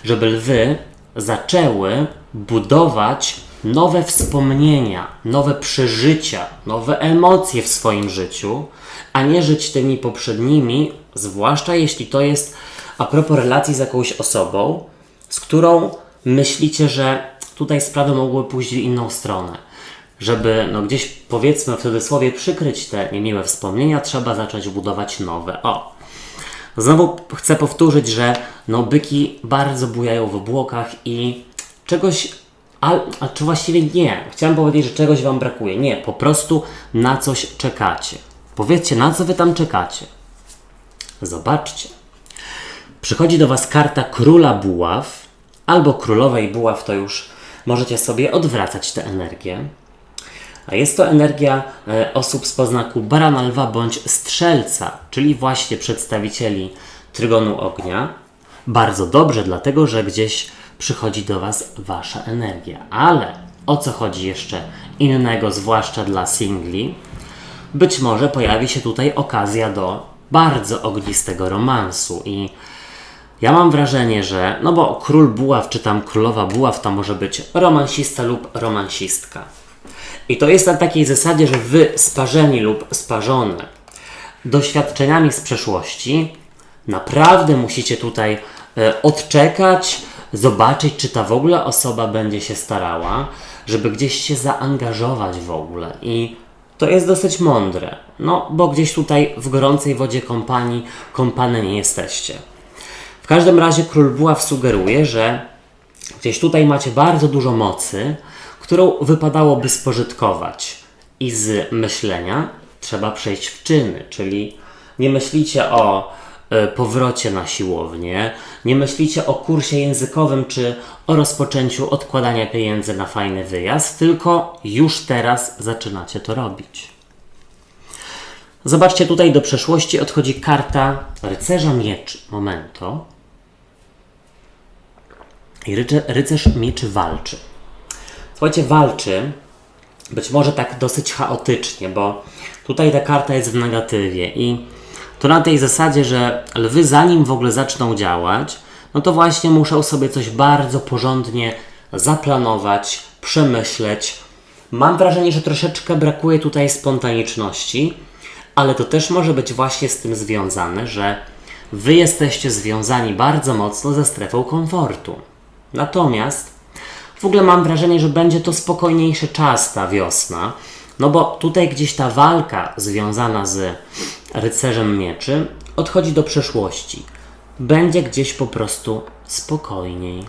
A: żeby lwy zaczęły budować nowe wspomnienia, nowe przeżycia, nowe emocje w swoim życiu, a nie żyć tymi poprzednimi, zwłaszcza jeśli to jest a propos relacji z jakąś osobą, z którą myślicie, że tutaj sprawy mogły pójść w inną stronę. Żeby gdzieś, powiedzmy w cudzysłowie, przykryć te niemiłe wspomnienia, trzeba zacząć budować nowe. Znowu chcę powtórzyć, że byki bardzo bujają w obłokach i czegoś, czy właściwie nie, chciałem powiedzieć, że czegoś Wam brakuje. Nie, po prostu na coś czekacie. Powiedzcie, na co Wy tam czekacie. Zobaczcie. Przychodzi do Was karta Króla Buław albo Królowej Buław, to już możecie sobie odwracać tę energię. A jest to energia osób z poznaku Barana, Lwa bądź Strzelca, czyli właśnie przedstawicieli Trygonu Ognia. Bardzo dobrze, dlatego że gdzieś przychodzi do Was Wasza energia. Ale o co chodzi jeszcze innego, zwłaszcza dla singli? Być może pojawi się tutaj okazja do bardzo ognistego romansu i ja mam wrażenie, że, bo Król Buław czy tam Królowa Buław to może być romansista lub romansistka. I to jest na takiej zasadzie, że Wy sparzeni lub sparzone doświadczeniami z przeszłości naprawdę musicie tutaj odczekać, zobaczyć, czy ta w ogóle osoba będzie się starała, żeby gdzieś się zaangażować w ogóle. I to jest dosyć mądre, bo gdzieś tutaj w gorącej wodzie kąpane nie jesteście. W każdym razie Król Buław sugeruje, że gdzieś tutaj macie bardzo dużo mocy, którą wypadałoby spożytkować. I z myślenia trzeba przejść w czyny, czyli nie myślicie o powrocie na siłownię, nie myślicie o kursie językowym czy o rozpoczęciu odkładania pieniędzy na fajny wyjazd, tylko już teraz zaczynacie to robić. Zobaczcie, tutaj do przeszłości odchodzi karta Rycerza Mieczy. Momento. I Rycerz Mieczy walczy. Słuchajcie, walczy być może tak dosyć chaotycznie, bo tutaj ta karta jest w negatywie i to na tej zasadzie, że lwy zanim w ogóle zaczną działać, to właśnie muszą sobie coś bardzo porządnie zaplanować, przemyśleć. Mam wrażenie, że troszeczkę brakuje tutaj spontaniczności, ale to też może być właśnie z tym związane, że Wy jesteście związani bardzo mocno ze strefą komfortu. Natomiast w ogóle mam wrażenie, że będzie to spokojniejszy czas, ta wiosna, bo tutaj gdzieś ta walka związana z Rycerzem Mieczy odchodzi do przeszłości. Będzie gdzieś po prostu spokojniej.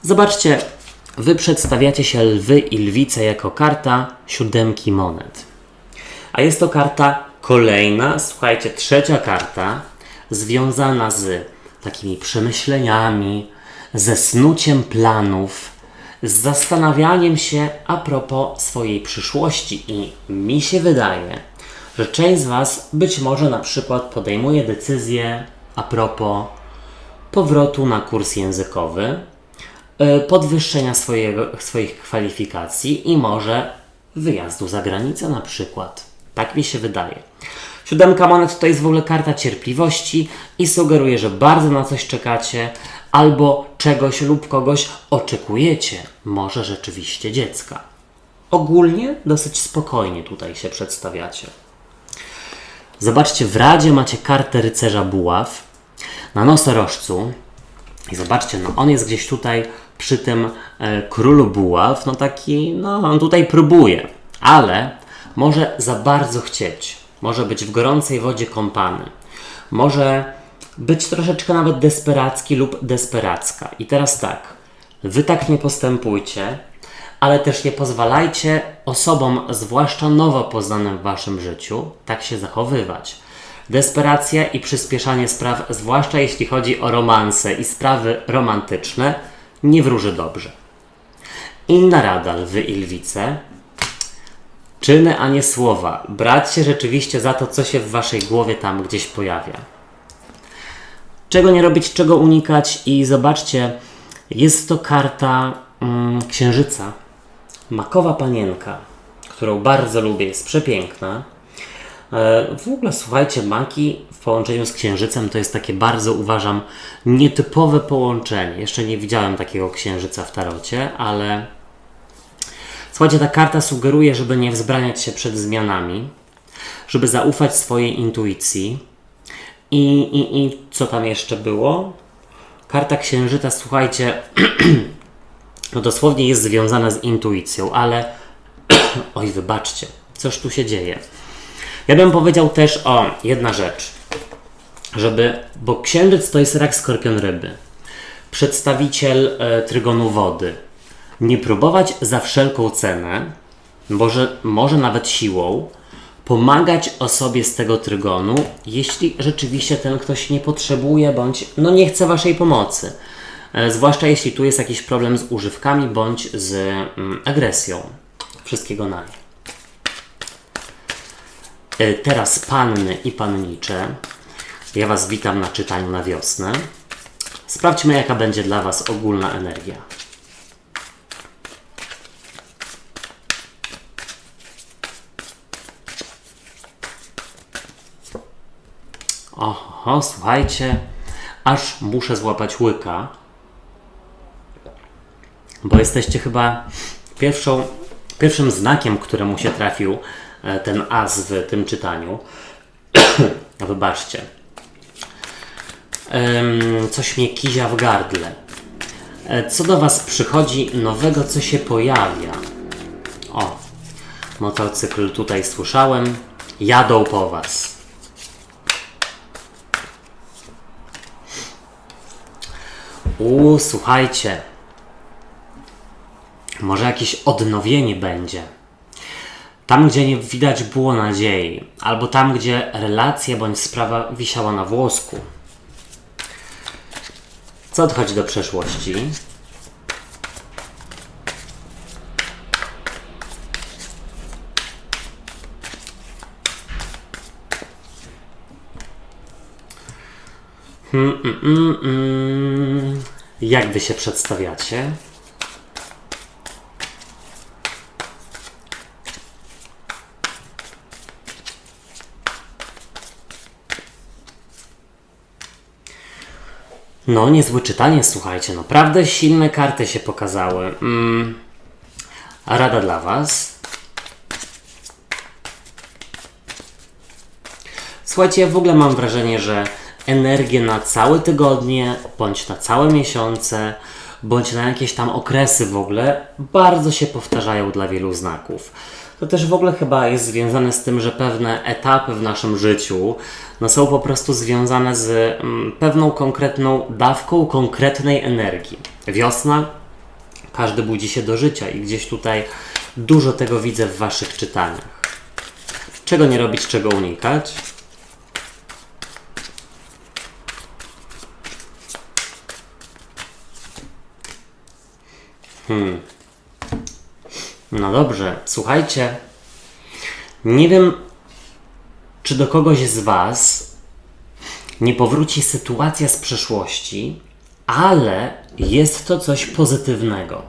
A: Zobaczcie, Wy przedstawiacie się lwy i lwice jako karta 7 monet. A jest to karta Kolejna, słuchajcie, trzecia karta związana z takimi przemyśleniami, ze snuciem planów, z zastanawianiem się a propos swojej przyszłości i mi się wydaje, że część z Was być może na przykład podejmuje decyzję a propos powrotu na kurs językowy, podwyższenia swoich kwalifikacji i może wyjazdu za granicę na przykład. Tak mi się wydaje. Siódemka monet to jest w ogóle karta cierpliwości i sugeruje, że bardzo na coś czekacie albo czegoś lub kogoś oczekujecie. Może rzeczywiście dziecka. Ogólnie dosyć spokojnie tutaj się przedstawiacie. Zobaczcie, w Radzie macie kartę rycerza buław na nosorożcu. I zobaczcie, no on jest gdzieś tutaj przy tym królu buław. No taki, no on tutaj próbuje, ale może za bardzo chcieć. Może być w gorącej wodzie kąpany. Może być troszeczkę nawet desperacki lub desperacka. I teraz tak, wy tak nie postępujcie, ale też nie pozwalajcie osobom, zwłaszcza nowo poznanym w waszym życiu, tak się zachowywać. Desperacja i przyspieszanie spraw, zwłaszcza jeśli chodzi o romanse i sprawy romantyczne, nie wróży dobrze. Inna rada, lwy i lwice. Czyny, a nie słowa. Brać się rzeczywiście za to, co się w waszej głowie tam gdzieś pojawia. Czego nie robić, czego unikać i zobaczcie, jest to karta księżyca. Makowa panienka, którą bardzo lubię, jest przepiękna. W ogóle słuchajcie, maki w połączeniu z księżycem to jest takie bardzo, uważam, nietypowe połączenie. Jeszcze nie widziałem takiego księżyca w tarocie, ale słuchajcie, ta karta sugeruje, żeby nie wzbraniać się przed zmianami, żeby zaufać swojej intuicji. I co tam jeszcze było? Karta księżyca, słuchajcie, no dosłownie jest związana z intuicją, ale oj, wybaczcie, coś tu się dzieje. Ja bym powiedział też o jedna rzecz, bo księżyc to jest rak, skorpion, ryby, przedstawiciel trygonu wody. Nie próbować za wszelką cenę, może nawet siłą, pomagać osobie z tego trygonu, jeśli rzeczywiście ten ktoś nie potrzebuje bądź nie chce waszej pomocy. Zwłaszcza jeśli tu jest jakiś problem z używkami bądź z agresją. Wszystkiego na nie. Teraz panny i pannicze. Ja was witam na czytaniu na wiosnę. Sprawdźmy, jaka będzie dla was ogólna energia. Oho, słuchajcie, aż muszę złapać łyka, bo jesteście chyba pierwszym znakiem, któremu się trafił ten as w tym czytaniu. Wybaczcie. Coś mnie kizia w gardle. Co do was przychodzi nowego, co się pojawia? O, motocykl tutaj słyszałem. Jadą po was. Słuchajcie. Może jakieś odnowienie będzie. Tam, gdzie nie widać było nadziei, albo tam, gdzie relacja bądź sprawa wisiała na włosku. Co odchodzi do przeszłości? Jak wy się przedstawiacie? No, niezłe czytanie, słuchajcie. Naprawdę silne karty się pokazały. Rada dla was. Słuchajcie, ja w ogóle mam wrażenie, że energię na całe tygodnie, bądź na całe miesiące, bądź na jakieś tam okresy w ogóle, bardzo się powtarzają dla wielu znaków. To też w ogóle chyba jest związane z tym, że pewne etapy w naszym życiu są po prostu związane z pewną konkretną dawką konkretnej energii. Wiosna, każdy budzi się do życia i gdzieś tutaj dużo tego widzę w waszych czytaniach. Czego nie robić, czego unikać? No dobrze, słuchajcie. Nie wiem, czy do kogoś z Was nie powróci sytuacja z przeszłości, ale jest to coś pozytywnego.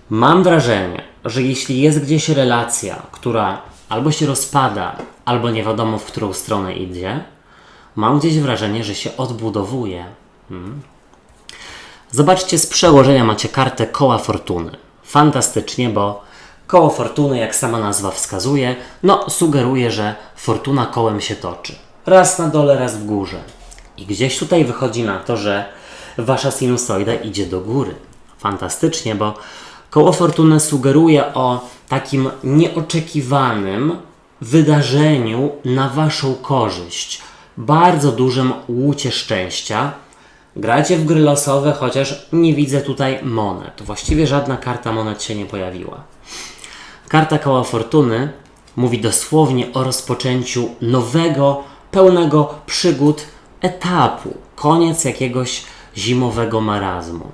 A: Mam wrażenie, że jeśli jest gdzieś relacja, która albo się rozpada, albo nie wiadomo w którą stronę idzie, mam gdzieś wrażenie, że się odbudowuje. Zobaczcie, z przełożenia macie kartę koła fortuny. Fantastycznie, bo koło fortuny, jak sama nazwa wskazuje, sugeruje, że fortuna kołem się toczy. Raz na dole, raz w górze. I gdzieś tutaj wychodzi na to, że wasza sinusoida idzie do góry. Fantastycznie, bo koło fortuny sugeruje o takim nieoczekiwanym wydarzeniu na waszą korzyść. Bardzo dużym łucie szczęścia. Gracie w gry losowe, chociaż nie widzę tutaj monet. Właściwie żadna karta monet się nie pojawiła. Karta koła fortuny mówi dosłownie o rozpoczęciu nowego, pełnego przygód etapu. Koniec jakiegoś zimowego marazmu.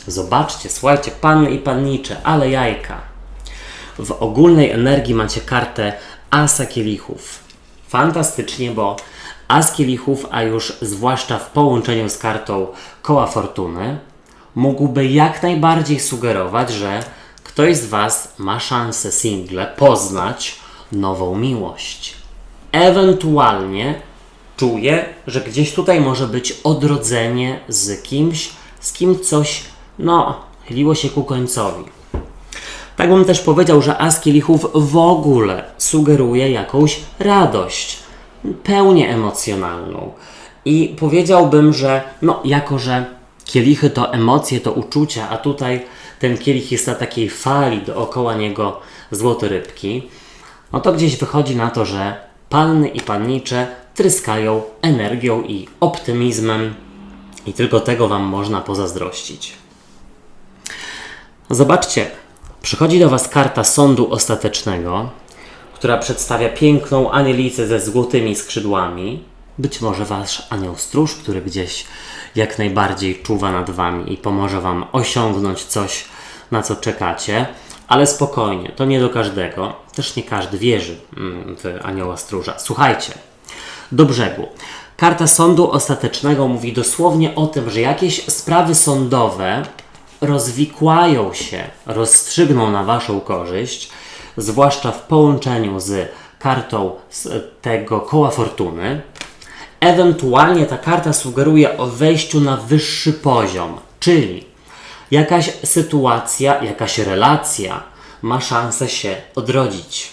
A: Zobaczcie, słuchajcie, panny i pannicze, ale jajka. W ogólnej energii macie kartę asa kielichów. Fantastycznie, bo as kielichów, a już zwłaszcza w połączeniu z kartą koła fortuny, mógłby jak najbardziej sugerować, że ktoś z Was ma szansę single poznać nową miłość. Ewentualnie czuje, że gdzieś tutaj może być odrodzenie z kimś, z kim coś, chyliło się ku końcowi. Tak bym też powiedział, że as kielichów w ogóle sugeruje jakąś radość, pełnię emocjonalną. I powiedziałbym, że jako że kielichy to emocje, to uczucia, a tutaj ten kielich jest na takiej fali, dookoła niego złote rybki, to gdzieś wychodzi na to, że panny i pannicze tryskają energią i optymizmem i tylko tego Wam można pozazdrościć. Zobaczcie, przychodzi do Was karta sądu ostatecznego, która przedstawia piękną anielicę ze złotymi skrzydłami. Być może Wasz anioł stróż, który gdzieś jak najbardziej czuwa nad Wami i pomoże Wam osiągnąć coś, na co czekacie. Ale spokojnie, to nie do każdego. Też nie każdy wierzy w anioła stróża. Słuchajcie, do brzegu. Karta sądu ostatecznego mówi dosłownie o tym, że jakieś sprawy sądowe rozwikłają się, rozstrzygną na Waszą korzyść, zwłaszcza w połączeniu z kartą z tego koła fortuny. Ewentualnie ta karta sugeruje o wejściu na wyższy poziom, czyli jakaś sytuacja, jakaś relacja ma szansę się odrodzić.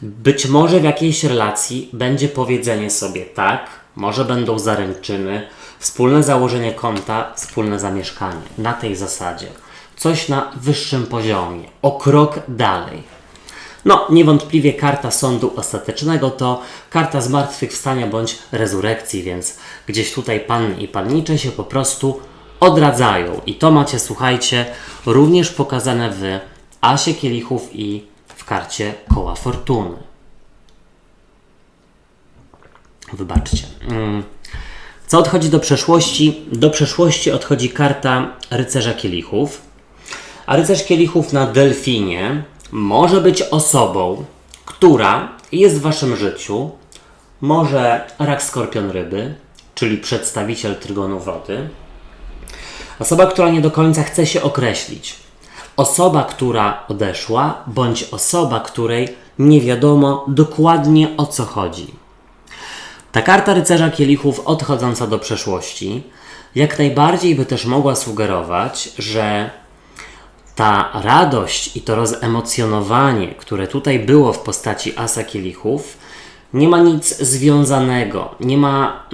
A: Być może w jakiejś relacji będzie powiedzenie sobie tak, może będą zaręczyny, wspólne założenie konta, wspólne zamieszkanie. Na tej zasadzie. Coś na wyższym poziomie. O krok dalej. Niewątpliwie karta sądu ostatecznego to karta zmartwychwstania bądź rezurekcji, więc gdzieś tutaj panny i pannicze się po prostu odradzają. I to macie, słuchajcie, również pokazane w asie kielichów i w karcie koła fortuny. Wybaczcie. Co odchodzi do przeszłości? Do przeszłości odchodzi karta rycerza kielichów. A rycerz kielichów na delfinie może być osobą, która jest w Waszym życiu, może rak, skorpion, ryby, czyli przedstawiciel trygonu wody. Osoba, która nie do końca chce się określić. Osoba, która odeszła, bądź osoba, której nie wiadomo dokładnie o co chodzi. Ta karta rycerza kielichów odchodząca do przeszłości jak najbardziej by też mogła sugerować, że ta radość i to rozemocjonowanie, które tutaj było w postaci asa kielichów, nie ma nic związanego, nie ma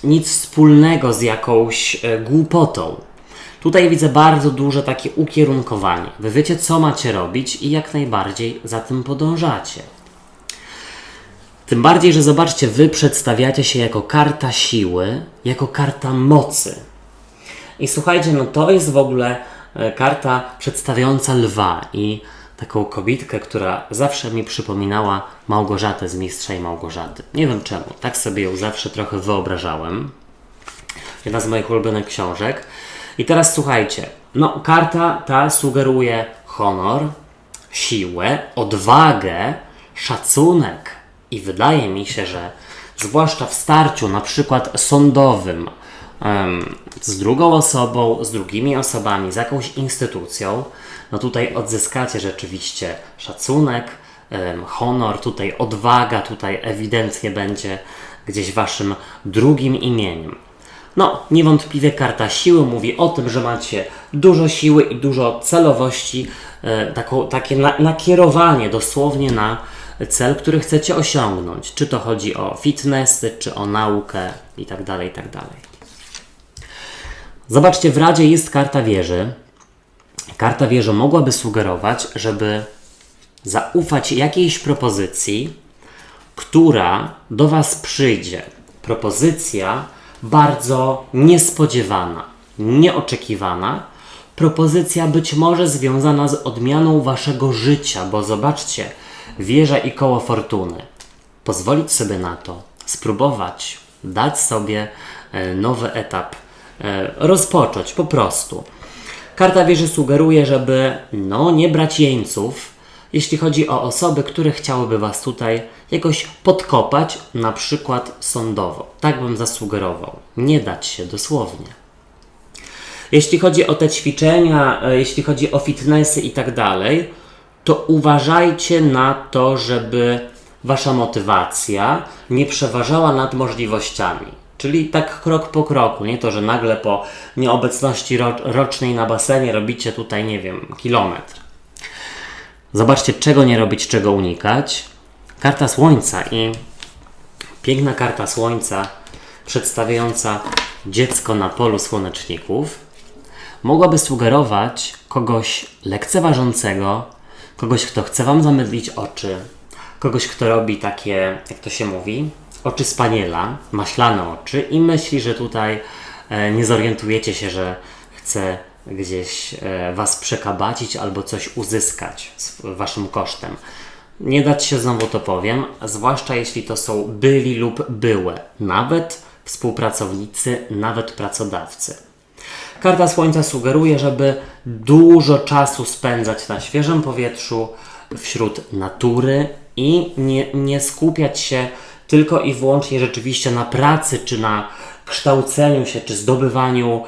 A: nic wspólnego z jakąś głupotą. Tutaj widzę bardzo duże takie ukierunkowanie. Wy wiecie, co macie robić i jak najbardziej za tym podążacie. Tym bardziej, że zobaczcie, wy przedstawiacie się jako karta siły, jako karta mocy. I słuchajcie, to jest w ogóle karta przedstawiająca lwa i taką kobietkę, która zawsze mi przypominała Małgorzatę z Mistrza i Małgorzaty. Nie wiem czemu, tak sobie ją zawsze trochę wyobrażałem. Jedna z moich ulubionych książek. I teraz słuchajcie, no karta ta sugeruje honor, siłę, odwagę, szacunek. I wydaje mi się, że zwłaszcza w starciu na przykład sądowym z drugą osobą, z drugimi osobami, z jakąś instytucją, no tutaj odzyskacie rzeczywiście szacunek, honor, tutaj odwaga, tutaj ewidentnie będzie gdzieś waszym drugim imieniem. No, niewątpliwie karta siły mówi o tym, że macie dużo siły i dużo celowości, takie nakierowanie dosłownie na cel, który chcecie osiągnąć. Czy to chodzi o fitnessy, czy o naukę itd., itd. Zobaczcie, w Radzie jest karta wieży. Karta wieży mogłaby sugerować, żeby zaufać jakiejś propozycji, która do Was przyjdzie. Propozycja bardzo niespodziewana, nieoczekiwana. Propozycja być może związana z odmianą Waszego życia, bo zobaczcie, wieża i koło fortuny. Pozwolić sobie na to, spróbować, dać sobie nowy etap, rozpocząć po prostu. Karta wieży sugeruje, żeby nie brać jeńców, jeśli chodzi o osoby, które chciałyby Was tutaj jakoś podkopać, na przykład sądowo. Tak bym zasugerował. Nie dać się dosłownie. Jeśli chodzi o te ćwiczenia, jeśli chodzi o fitnessy i tak dalej, to uważajcie na to, żeby Wasza motywacja nie przeważała nad możliwościami. Czyli tak krok po kroku, nie to, że nagle po nieobecności rocznej na basenie robicie tutaj, nie wiem, kilometr. Zobaczcie, czego nie robić, czego unikać. Karta Słońca i piękna karta Słońca przedstawiająca dziecko na polu słoneczników mogłaby sugerować kogoś lekceważącego, kogoś, kto chce Wam zamydlić oczy, kogoś, kto robi takie, jak to się mówi, oczy spaniela, maślane oczy i myśli, że tutaj nie zorientujecie się, że chce gdzieś Was przekabacić albo coś uzyskać Waszym kosztem. Nie dać się, znowu to powiem, zwłaszcza jeśli to są byli lub byłe, nawet współpracownicy, nawet pracodawcy. Karta Słońca sugeruje, żeby dużo czasu spędzać na świeżym powietrzu, wśród natury i nie skupiać się tylko i wyłącznie rzeczywiście na pracy, czy na kształceniu się, czy zdobywaniu,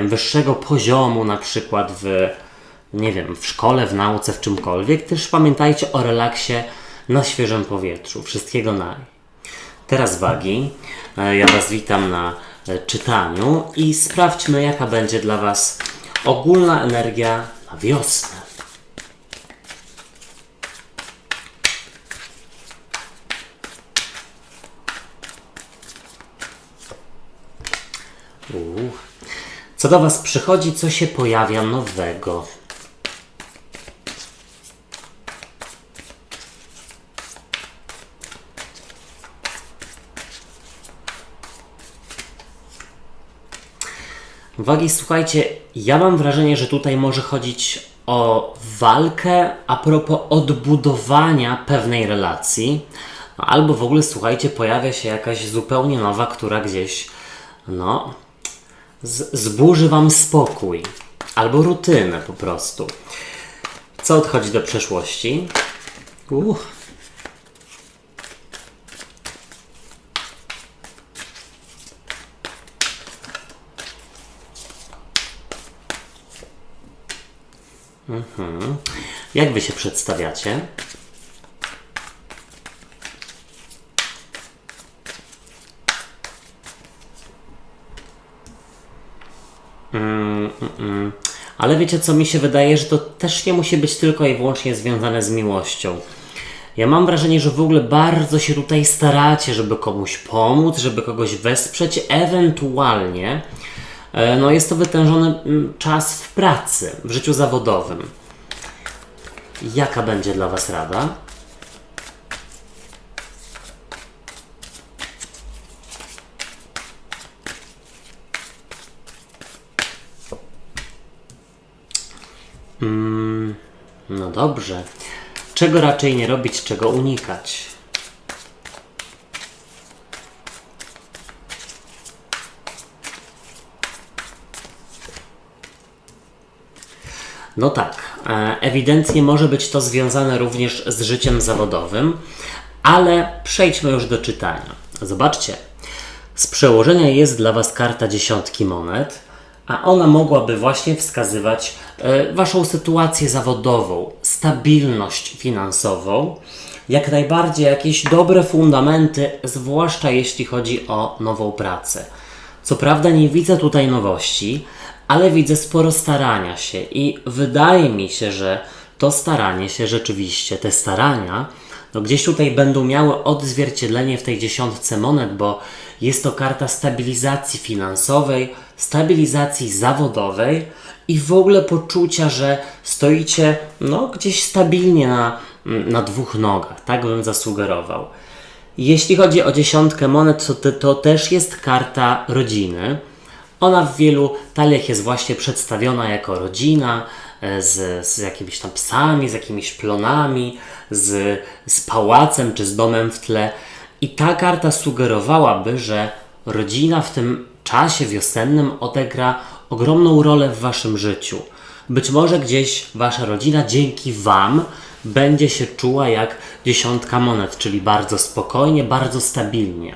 A: wyższego poziomu, na przykład w szkole, w nauce, w czymkolwiek. Też pamiętajcie o relaksie na świeżym powietrzu. Wszystkiego naj. Teraz wagi. Ja Was witam na czytaniu i sprawdźmy, jaka będzie dla Was ogólna energia na wiosnę. Co do Was przychodzi, co się pojawia nowego? Wagi, słuchajcie, ja mam wrażenie, że tutaj może chodzić o walkę a propos odbudowania pewnej relacji, albo w ogóle, słuchajcie, pojawia się jakaś zupełnie nowa, która gdzieś, zburzy Wam spokój, albo rutynę po prostu. Co odchodzi do przeszłości? Jak Wy się przedstawiacie? Ale wiecie co, mi się wydaje, że to też nie musi być tylko i wyłącznie związane z miłością. Ja mam wrażenie, że w ogóle bardzo się tutaj staracie, żeby komuś pomóc, żeby kogoś wesprzeć, ewentualnie jest to wytężony czas w pracy, w życiu zawodowym. Jaka będzie dla Was rada? No dobrze. Czego raczej nie robić, czego unikać? No tak, ewidentnie może być to związane również z życiem zawodowym, ale przejdźmy już do czytania. Zobaczcie, z przełożenia jest dla Was karta 10 monet, a ona mogłaby właśnie wskazywać Waszą sytuację zawodową, stabilność finansową, jak najbardziej jakieś dobre fundamenty, zwłaszcza jeśli chodzi o nową pracę. Co prawda nie widzę tutaj nowości, ale widzę sporo starania się i wydaje mi się, że to staranie się rzeczywiście, te starania, no gdzieś tutaj będą miały odzwierciedlenie w tej 10 monet, bo jest to karta stabilizacji finansowej, stabilizacji zawodowej i w ogóle poczucia, że stoicie no, gdzieś stabilnie na dwóch nogach, tak bym zasugerował. Jeśli chodzi o 10 monet, to też jest karta rodziny. Ona w wielu taliach jest właśnie przedstawiona jako rodzina, z jakimiś tam psami, z jakimiś plonami, z pałacem czy z domem w tle. I ta karta sugerowałaby, że rodzina w tym czasie wiosennym odegra ogromną rolę w Waszym życiu. Być może gdzieś Wasza rodzina dzięki Wam będzie się czuła jak 10 monet, czyli bardzo spokojnie, bardzo stabilnie.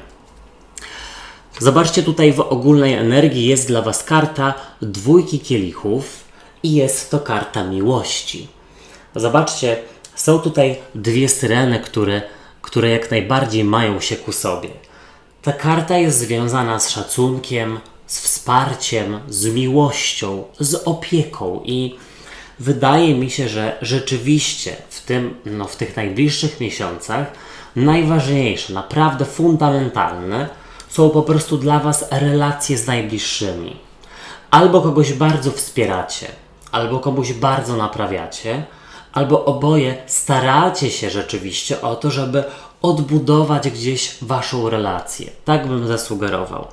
A: Zobaczcie, tutaj w ogólnej energii jest dla Was karta 2 kielichów i jest to karta miłości. Zobaczcie, są tutaj 2 syreny, które jak najbardziej mają się ku sobie. Ta karta jest związana z szacunkiem, z wsparciem, z miłością, z opieką i wydaje mi się, że rzeczywiście w tych najbliższych miesiącach najważniejsze, naprawdę fundamentalne są po prostu dla Was relacje z najbliższymi. Albo kogoś bardzo wspieracie, albo komuś bardzo naprawiacie, albo oboje staracie się rzeczywiście o to, żeby odbudować gdzieś Waszą relację. Tak bym zasugerował.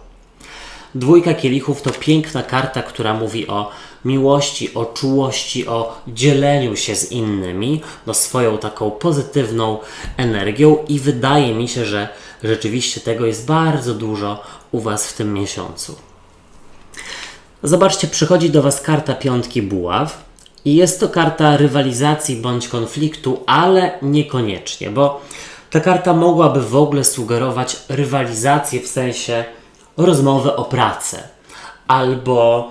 A: 2 kielichów to piękna karta, która mówi o miłości, o czułości, o dzieleniu się z innymi, no swoją taką pozytywną energią i wydaje mi się, że rzeczywiście tego jest bardzo dużo u Was w tym miesiącu. Zobaczcie, przychodzi do Was karta 5 buław i jest to karta rywalizacji bądź konfliktu, ale niekoniecznie, bo ta karta mogłaby w ogóle sugerować rywalizację w sensie rozmowy o pracę, albo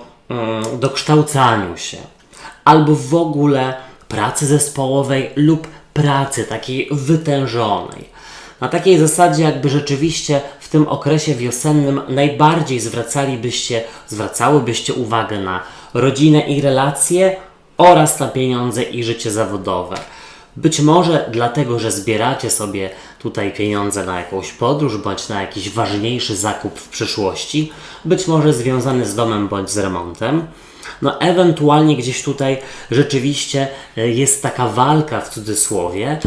A: dokształcaniu się, albo w ogóle pracy zespołowej lub pracy takiej wytężonej. Na takiej zasadzie, jakby rzeczywiście w tym okresie wiosennym najbardziej zwracałybyście uwagę na rodzinę i relacje oraz na pieniądze i życie zawodowe. Być może dlatego, że zbieracie sobie tutaj pieniądze na jakąś podróż bądź na jakiś ważniejszy zakup w przyszłości, być może związany z domem bądź z remontem. No ewentualnie gdzieś tutaj rzeczywiście jest taka walka w cudzysłowie,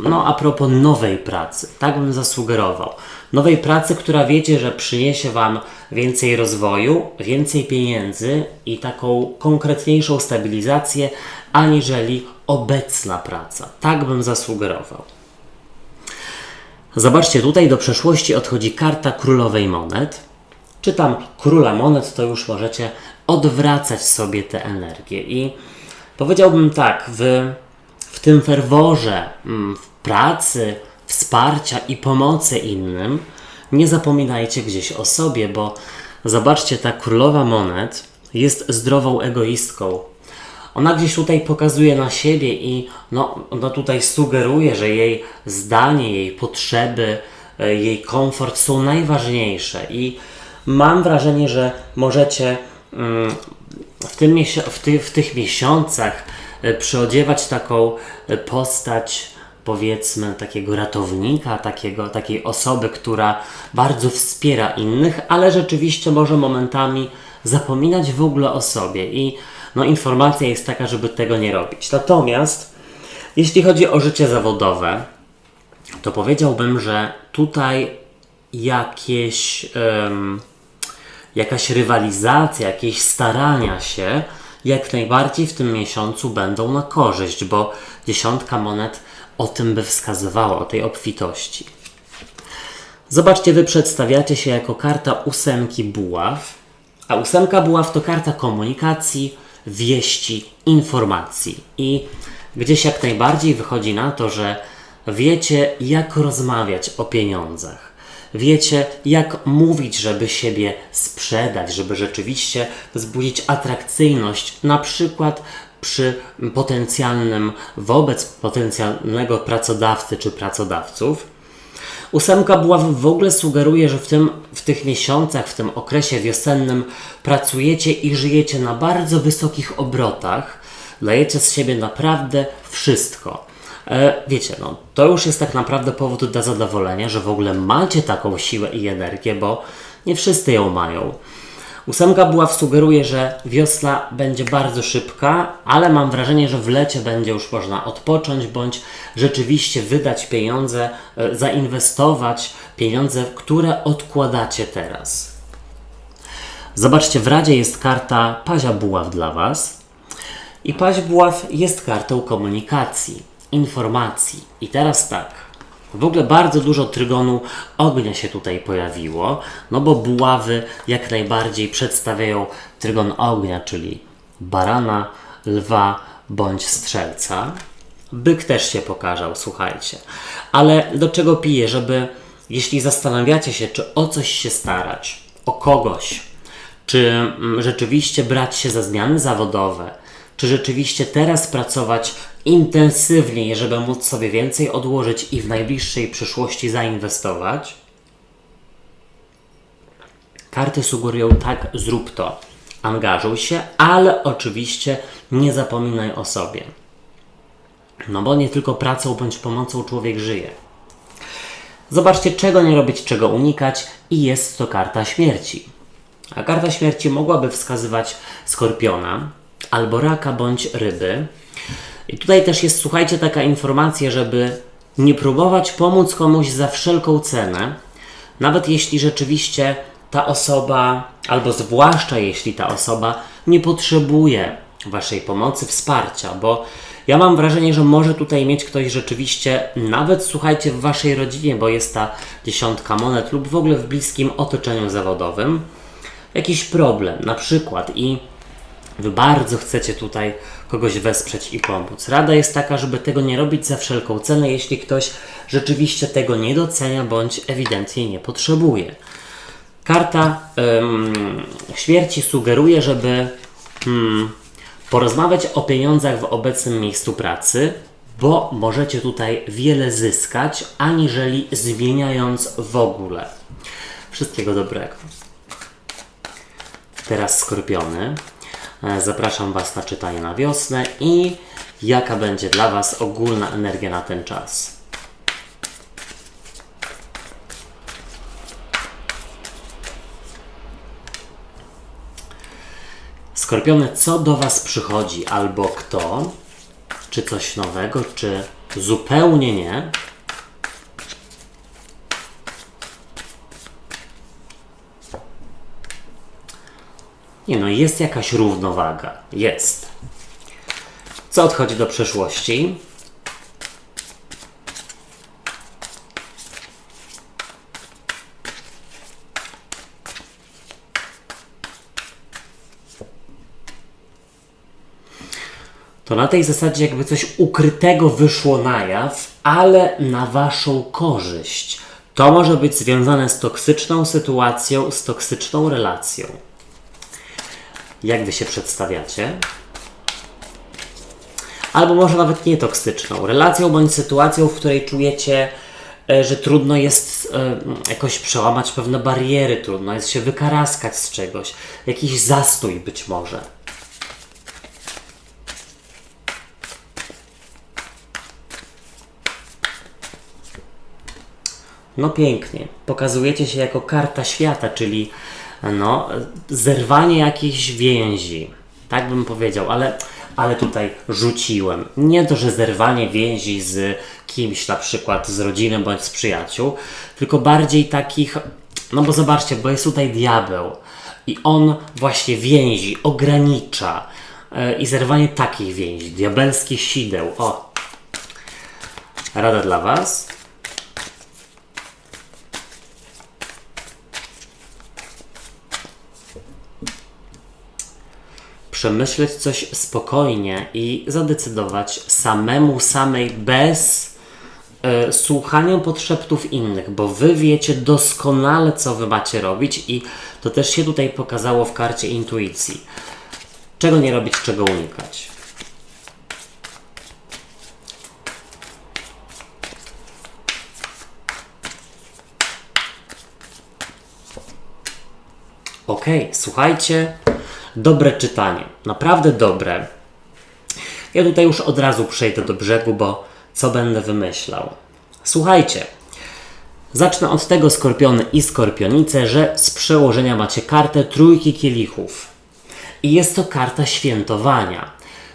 A: no a propos nowej pracy, tak bym zasugerował. Nowej pracy, która wiecie, że przyniesie Wam więcej rozwoju, więcej pieniędzy i taką konkretniejszą stabilizację, aniżeli obecna praca. Tak bym zasugerował. Zobaczcie, tutaj do przeszłości odchodzi karta królowej monet. Czy tam króla monet, to już możecie odwracać sobie te energie. I powiedziałbym tak, w tym ferworze w pracy, wsparcia i pomocy innym, nie zapominajcie gdzieś o sobie, bo zobaczcie, ta królowa monet jest zdrową egoistką. Ona gdzieś tutaj pokazuje na siebie i ona tutaj sugeruje, że jej zdanie, jej potrzeby, jej komfort są najważniejsze i mam wrażenie, że możecie w tych miesiącach przyodziewać taką postać, powiedzmy, takiego ratownika, takiej osoby, która bardzo wspiera innych, ale rzeczywiście może momentami zapominać w ogóle o sobie i informacja jest taka, żeby tego nie robić. Natomiast jeśli chodzi o życie zawodowe, to powiedziałbym, że tutaj jakaś rywalizacja, jakieś starania się jak najbardziej w tym miesiącu będą na korzyść, bo 10 monet o tym by wskazywała, o tej obfitości. Zobaczcie, wy przedstawiacie się jako karta 8 buław, a 8 buław to karta komunikacji, wieści, informacji. I gdzieś jak najbardziej wychodzi na to, że wiecie, jak rozmawiać o pieniądzach. Wiecie, jak mówić, żeby siebie sprzedać, żeby rzeczywiście wzbudzić atrakcyjność, na przykład wobec potencjalnego pracodawcy czy pracodawców. 8 buław w ogóle sugeruje, że w tych miesiącach, w tym okresie wiosennym pracujecie i żyjecie na bardzo wysokich obrotach. Dajecie z siebie naprawdę wszystko. Wiecie, to już jest tak naprawdę powód do zadowolenia, że w ogóle macie taką siłę i energię, bo nie wszyscy ją mają. 8 buław sugeruje, że wiosna będzie bardzo szybka, ale mam wrażenie, że w lecie będzie już można odpocząć, bądź rzeczywiście wydać pieniądze, zainwestować pieniądze, które odkładacie teraz. Zobaczcie, w Radzie jest karta Pazia Buław dla Was. I Paź Buław jest kartą komunikacji, informacji. I teraz tak, w ogóle bardzo dużo trygonu ognia się tutaj pojawiło, no bo buławy jak najbardziej przedstawiają trygon ognia, czyli barana, lwa bądź strzelca. Byk też się pokazał, słuchajcie. Ale do czego piję? Żeby, jeśli zastanawiacie się, czy o coś się starać, o kogoś, czy rzeczywiście brać się za zmiany zawodowe, czy rzeczywiście teraz pracować intensywniej, żeby móc sobie więcej odłożyć i w najbliższej przyszłości zainwestować? Karty sugerują tak, zrób to. Angażuj się, ale oczywiście nie zapominaj o sobie. No bo nie tylko pracą bądź pomocą człowiek żyje. Zobaczcie, czego nie robić, czego unikać i jest to karta śmierci. A karta śmierci mogłaby wskazywać skorpiona, albo raka bądź ryby. I tutaj też jest, słuchajcie, taka informacja, żeby nie próbować pomóc komuś za wszelką cenę, nawet jeśli rzeczywiście ta osoba, albo zwłaszcza jeśli ta osoba nie potrzebuje waszej pomocy, wsparcia, bo ja mam wrażenie, że może tutaj mieć ktoś rzeczywiście, nawet słuchajcie, w waszej rodzinie, bo jest ta 10 monet lub w ogóle w bliskim otoczeniu zawodowym, jakiś problem na przykład i wy bardzo chcecie tutaj kogoś wesprzeć i pomóc. Rada jest taka, żeby tego nie robić za wszelką cenę, jeśli ktoś rzeczywiście tego nie docenia, bądź ewidentnie nie potrzebuje. Karta śmierci sugeruje, żeby porozmawiać o pieniądzach w obecnym miejscu pracy, bo możecie tutaj wiele zyskać, aniżeli zmieniając w ogóle. Wszystkiego dobrego. Teraz skorpiony. Zapraszam Was na czytanie na wiosnę i jaka będzie dla Was ogólna energia na ten czas. Skorpiony, co do Was przychodzi? Albo kto? Czy coś nowego? Czy zupełnie nie? Nie no, jest jakaś równowaga. Jest. Co odchodzi do przeszłości? To na tej zasadzie jakby coś ukrytego wyszło na jaw, ale na waszą korzyść. To może być związane z toksyczną sytuacją, z toksyczną relacją. Jak wy się przedstawiacie? Albo może nawet nie toksyczną relacją bądź sytuacją, w której czujecie, że trudno jest jakoś przełamać pewne bariery, trudno jest się wykaraskać z czegoś, jakiś zastój być może. No pięknie. Pokazujecie się jako karta świata, czyli no, zerwanie jakichś więzi. Tak bym powiedział, ale tutaj rzuciłem. Nie to, że zerwanie więzi z kimś, na przykład z rodziną bądź z przyjaciół, tylko bardziej takich, no bo zobaczcie, bo jest tutaj diabeł i on właśnie więzi, ogranicza, i zerwanie takich więzi, diabelskich sideł. O! Rada dla Was. Przemyśleć coś spokojnie i zadecydować samej, bez słuchania podszeptów innych, bo Wy wiecie doskonale, co Wy macie robić i to też się tutaj pokazało w karcie intuicji. Czego nie robić, czego unikać. Okej, słuchajcie, dobre czytanie, naprawdę dobre. Ja tutaj już od razu przejdę do brzegu, bo co będę wymyślał. Słuchajcie, zacznę od tego, Skorpiony i Skorpionice, że z przełożenia macie kartę Trójki Kielichów. I jest to karta świętowania.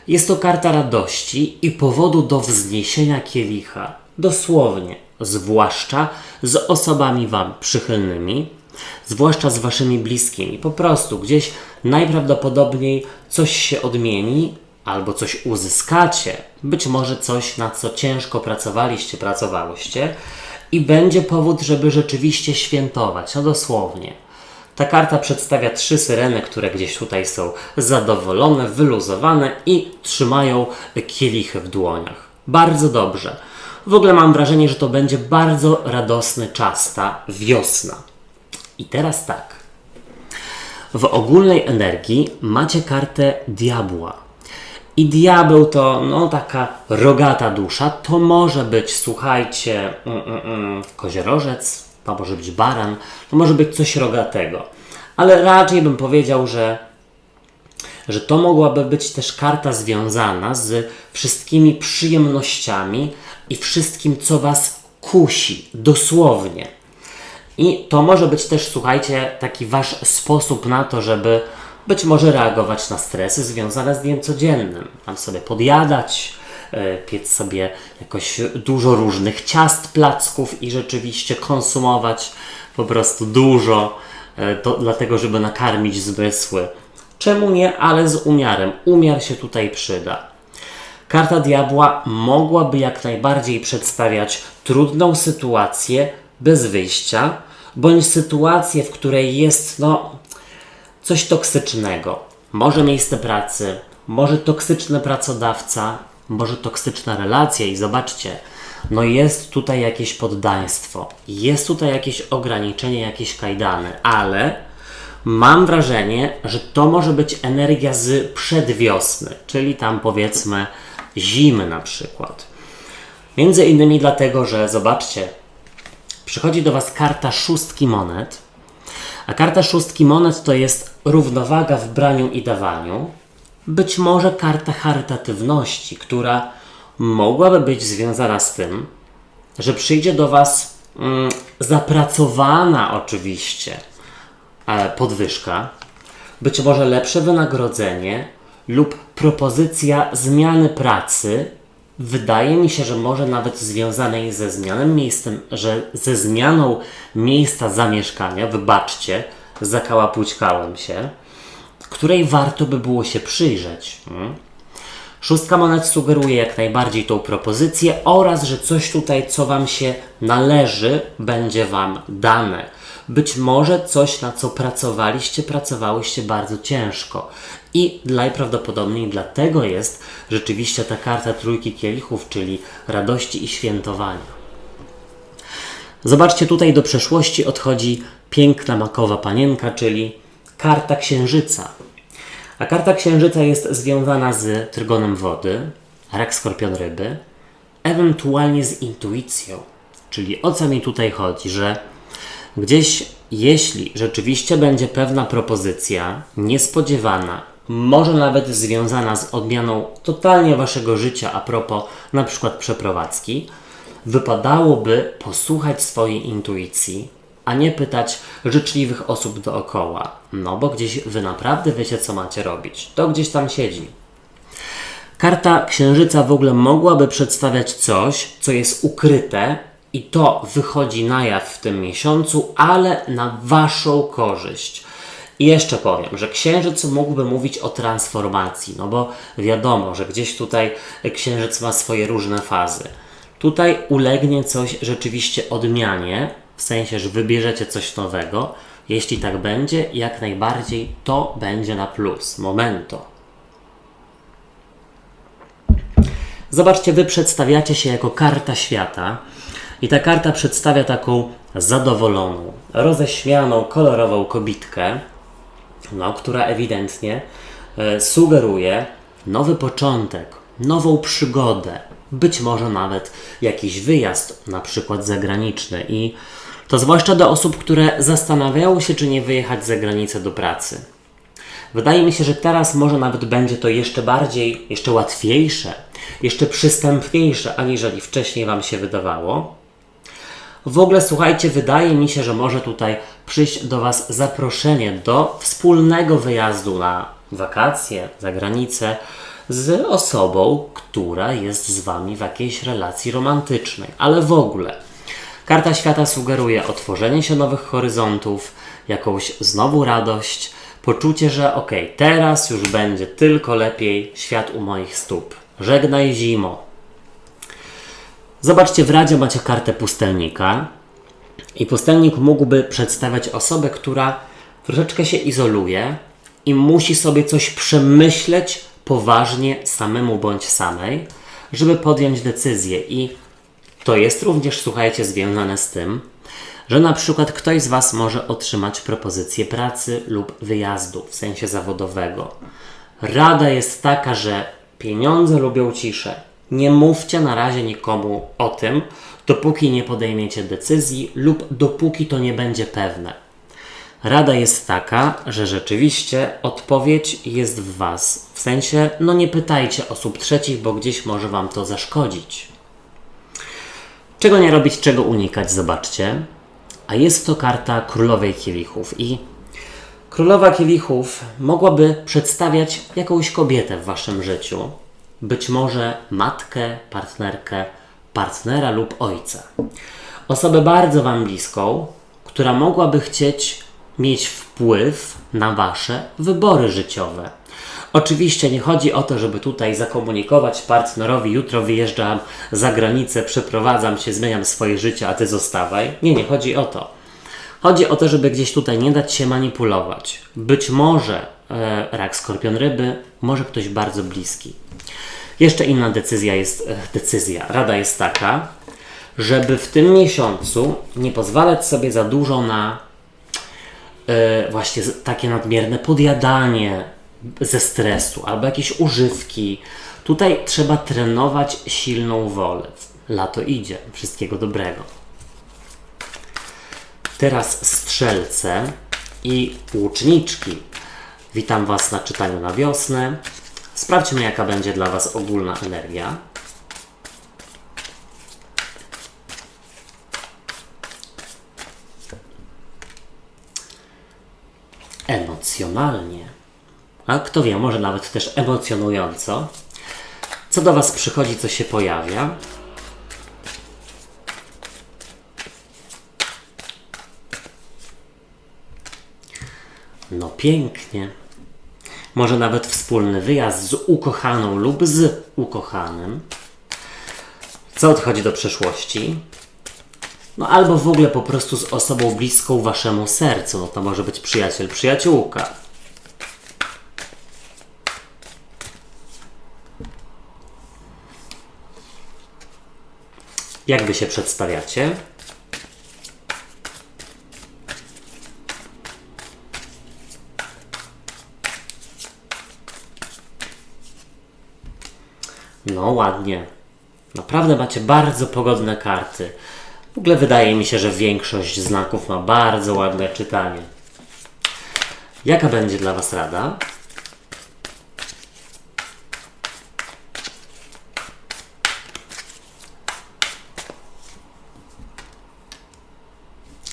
A: Jest to karta radości i powodu do wzniesienia kielicha. Dosłownie, zwłaszcza z osobami Wam przychylnymi, zwłaszcza z Waszymi bliskimi. Po prostu gdzieś najprawdopodobniej coś się odmieni, albo coś uzyskacie, być może coś, na co ciężko pracowałyście i będzie powód, żeby rzeczywiście świętować, no dosłownie. Ta karta przedstawia 3 syreny, które gdzieś tutaj są zadowolone, wyluzowane i trzymają kielichy w dłoniach. Bardzo dobrze. W ogóle mam wrażenie, że to będzie bardzo radosny czas, ta wiosna. I teraz tak. W ogólnej energii macie kartę diabła. I diabeł to taka rogata dusza. To może być, słuchajcie, koziorożec, to może być baran, to może być coś rogatego. Ale raczej bym powiedział, że to mogłaby być też karta związana z wszystkimi przyjemnościami i wszystkim, co Was kusi, dosłownie. I to może być też, słuchajcie, taki Wasz sposób na to, żeby być może reagować na stresy związane z dniem codziennym. Tam sobie podjadać, piec sobie jakoś dużo różnych ciast, placków i rzeczywiście konsumować po prostu dużo, to dlatego, żeby nakarmić zmysły. Czemu nie, ale z umiarem. Umiar się tutaj przyda. Karta diabła mogłaby jak najbardziej przedstawiać trudną sytuację bez wyjścia, bądź sytuację, w której jest coś toksycznego. Może miejsce pracy, może toksyczny pracodawca, może toksyczna relacja i zobaczcie, jest tutaj jakieś poddaństwo, jest tutaj jakieś ograniczenie, jakieś kajdany, ale mam wrażenie, że to może być energia z przedwiosny, czyli tam powiedzmy zimy na przykład. Między innymi dlatego, że zobaczcie, przychodzi do Was karta 6 monet, a karta 6 monet to jest równowaga w braniu i dawaniu. Być może karta charytatywności, która mogłaby być związana z tym, że przyjdzie do Was zapracowana oczywiście podwyżka, być może lepsze wynagrodzenie lub propozycja zmiany pracy. Wydaje mi się, że może nawet związanej ze zmianą miejsca zamieszkania, wybaczcie, zakałapućkałem się, której warto by było się przyjrzeć. 6 monet sugeruje jak najbardziej tą propozycję oraz, że coś tutaj, co Wam się należy, będzie Wam dane. Być może coś, na co pracowałyście bardzo ciężko. I najprawdopodobniej dlatego jest rzeczywiście ta karta Trójki Kielichów, czyli radości i świętowania. Zobaczcie, tutaj do przeszłości odchodzi piękna makowa panienka, czyli karta Księżyca. A karta Księżyca jest związana z trygonem wody, rak, skorpion, ryby, ewentualnie z intuicją. Czyli o co mi tutaj chodzi, że gdzieś, jeśli rzeczywiście będzie pewna propozycja niespodziewana, może nawet związana z odmianą totalnie Waszego życia a propos na przykład przeprowadzki, wypadałoby posłuchać swojej intuicji, a nie pytać życzliwych osób dookoła. Bo gdzieś Wy naprawdę wiecie, co macie robić. To gdzieś tam siedzi. Karta Księżyca w ogóle mogłaby przedstawiać coś, co jest ukryte i to wychodzi na jaw w tym miesiącu, ale na Waszą korzyść. I jeszcze powiem, że księżyc mógłby mówić o transformacji, no bo wiadomo, że gdzieś tutaj księżyc ma swoje różne fazy. Tutaj ulegnie coś rzeczywiście odmianie, w sensie, że wybierzecie coś nowego. Jeśli tak będzie, jak najbardziej to będzie na plus. Momento. Zobaczcie, wy przedstawiacie się jako karta świata i ta karta przedstawia taką zadowoloną, roześmianą, kolorową kobitkę, no, która ewidentnie sugeruje nowy początek, nową przygodę, być może nawet jakiś wyjazd, na przykład zagraniczny, i to zwłaszcza do osób, które zastanawiają się, czy nie wyjechać za granicę do pracy. Wydaje mi się, że teraz może nawet będzie to jeszcze bardziej, jeszcze łatwiejsze, jeszcze przystępniejsze, aniżeli wcześniej Wam się wydawało. W ogóle, słuchajcie, wydaje mi się, że może tutaj przyjść do Was zaproszenie do wspólnego wyjazdu na wakacje, za granicę, z osobą, która jest z Wami w jakiejś relacji romantycznej. Ale w ogóle karta świata sugeruje otworzenie się nowych horyzontów, jakąś znowu radość, poczucie, że okej, teraz już będzie tylko lepiej, świat u moich stóp. Żegnaj zimo. Zobaczcie, w Radzie macie kartę pustelnika i pustelnik mógłby przedstawiać osobę, która troszeczkę się izoluje i musi sobie coś przemyśleć poważnie samemu bądź samej, żeby podjąć decyzję. I to jest również, słuchajcie, związane z tym, że na przykład ktoś z Was może otrzymać propozycję pracy lub wyjazdu w sensie zawodowego. Rada jest taka, że pieniądze lubią ciszę. Nie mówcie na razie nikomu o tym, dopóki nie podejmiecie decyzji lub dopóki to nie będzie pewne. Rada jest taka, że rzeczywiście odpowiedź jest w Was. W sensie, no nie pytajcie osób trzecich, bo gdzieś może Wam to zaszkodzić. Czego nie robić, czego unikać, zobaczcie. A jest to karta Królowej Kielichów i Królowa Kielichów mogłaby przedstawiać jakąś kobietę w Waszym życiu. Być może matkę, partnerkę, partnera lub ojca. Osobę bardzo Wam bliską, która mogłaby chcieć mieć wpływ na Wasze wybory życiowe. Oczywiście nie chodzi o to, żeby tutaj zakomunikować partnerowi: jutro wyjeżdżam za granicę, przeprowadzam się, zmieniam swoje życie, a Ty zostawaj. Nie chodzi o to. Chodzi o to, żeby gdzieś tutaj nie dać się manipulować. Być może rak, skorpion, ryby, może ktoś bardzo bliski. Jeszcze inna rada jest taka, żeby w tym miesiącu nie pozwalać sobie za dużo na właśnie takie nadmierne podjadanie ze stresu albo jakieś używki. Tutaj trzeba trenować silną wolę. Lato idzie, wszystkiego dobrego. Teraz strzelce i łuczniczki. Witam Was na czytaniu na wiosnę. Sprawdźmy, jaka będzie dla Was ogólna energia. Emocjonalnie. A kto wie, może nawet też emocjonująco. Co do Was przychodzi, co się pojawia? No pięknie. Może nawet wspólny wyjazd z ukochaną lub z ukochanym. Co odchodzi do przeszłości? No albo w ogóle po prostu z osobą bliską Waszemu sercu. No to może być przyjaciel, przyjaciółka. Jak Wy się przedstawiacie? No ładnie. Naprawdę macie bardzo pogodne karty. W ogóle wydaje mi się, że większość znaków ma bardzo ładne czytanie. Jaka będzie dla Was rada?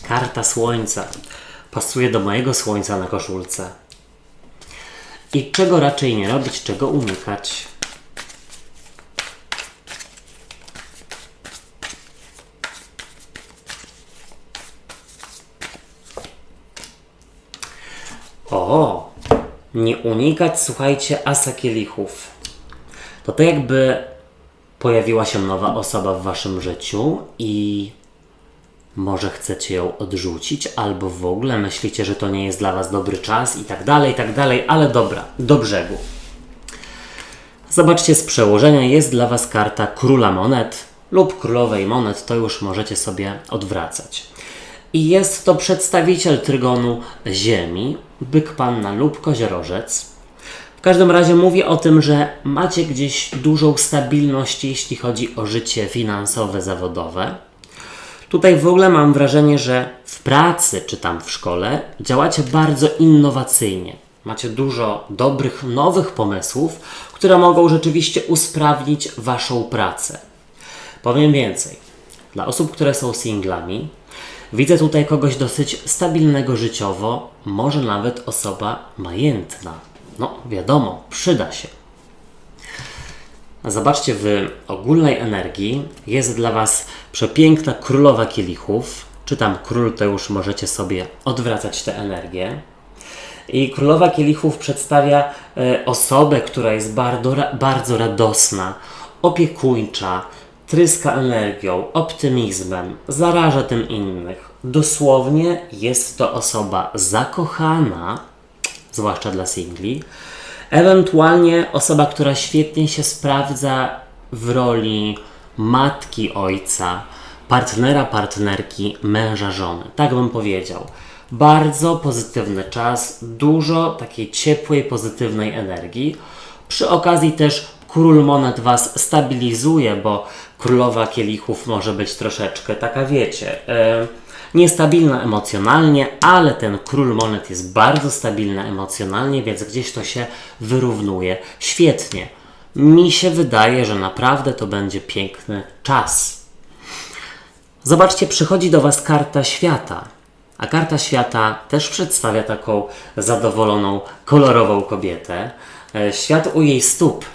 A: Karta Słońca. Pasuje do mojego Słońca na koszulce. I czego raczej nie robić, czego unikać? O, nie unikać, słuchajcie, asa kielichów. To tak jakby pojawiła się nowa osoba w waszym życiu i może chcecie ją odrzucić, albo w ogóle myślicie, że to nie jest dla was dobry czas i tak dalej, ale dobra, do brzegu. Zobaczcie, z przełożenia jest dla was karta króla monet lub królowej monet, to już możecie sobie odwracać. I jest to przedstawiciel trygonu Ziemi, byk panna lub koziorożec. W każdym razie mówi o tym, że macie gdzieś dużą stabilność, jeśli chodzi o życie finansowe, zawodowe. Tutaj w ogóle mam wrażenie, że w pracy czy tam w szkole działacie bardzo innowacyjnie. Macie dużo dobrych, nowych pomysłów, które mogą rzeczywiście usprawnić waszą pracę. Powiem więcej. Dla osób, które są singlami, widzę tutaj kogoś dosyć stabilnego życiowo, może nawet osoba majętna. No wiadomo, przyda się. Zobaczcie, w ogólnej energii jest dla was przepiękna królowa kielichów. Czy tam król, to już możecie sobie odwracać tę energię. I królowa kielichów przedstawia osobę, która jest bardzo radosna, opiekuńcza, tryska energią, optymizmem, zaraża tym innych. Dosłownie jest to osoba zakochana, zwłaszcza dla singli, ewentualnie osoba, która świetnie się sprawdza w roli matki, ojca, partnera, partnerki, męża, żony. Tak bym powiedział. Bardzo pozytywny czas, dużo takiej ciepłej, pozytywnej energii. Przy okazji też król monet was stabilizuje, bo królowa kielichów może być troszeczkę taka, wiecie, niestabilna emocjonalnie, ale ten król monet jest bardzo stabilny emocjonalnie, więc gdzieś to się wyrównuje. Świetnie. Mi się wydaje, że naprawdę to będzie piękny czas. Zobaczcie, przychodzi do was karta świata. A karta świata też przedstawia taką zadowoloną, kolorową kobietę. Świat u jej stóp.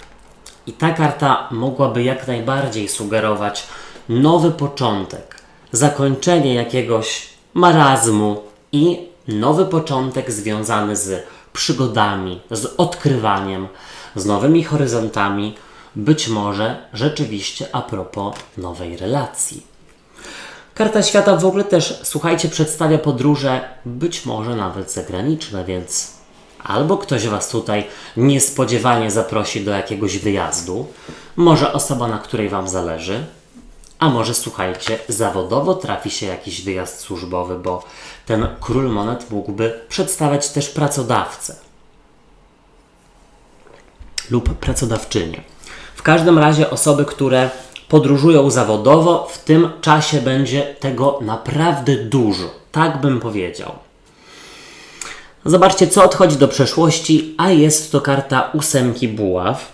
A: I ta karta mogłaby jak najbardziej sugerować nowy początek, zakończenie jakiegoś marazmu i nowy początek związany z przygodami, z odkrywaniem, z nowymi horyzontami, być może rzeczywiście a propos nowej relacji. Karta świata w ogóle też, słuchajcie, przedstawia podróże, być może nawet zagraniczne, więc albo ktoś was tutaj niespodziewanie zaprosi do jakiegoś wyjazdu, może osoba, na której wam zależy, a może, słuchajcie, zawodowo trafi się jakiś wyjazd służbowy, bo ten król monet mógłby przedstawiać też pracodawcę lub pracodawczynię. W każdym razie osoby, które podróżują zawodowo, w tym czasie będzie tego naprawdę dużo. Tak bym powiedział. Zobaczcie, co odchodzi do przeszłości, a jest to karta ósemki buław.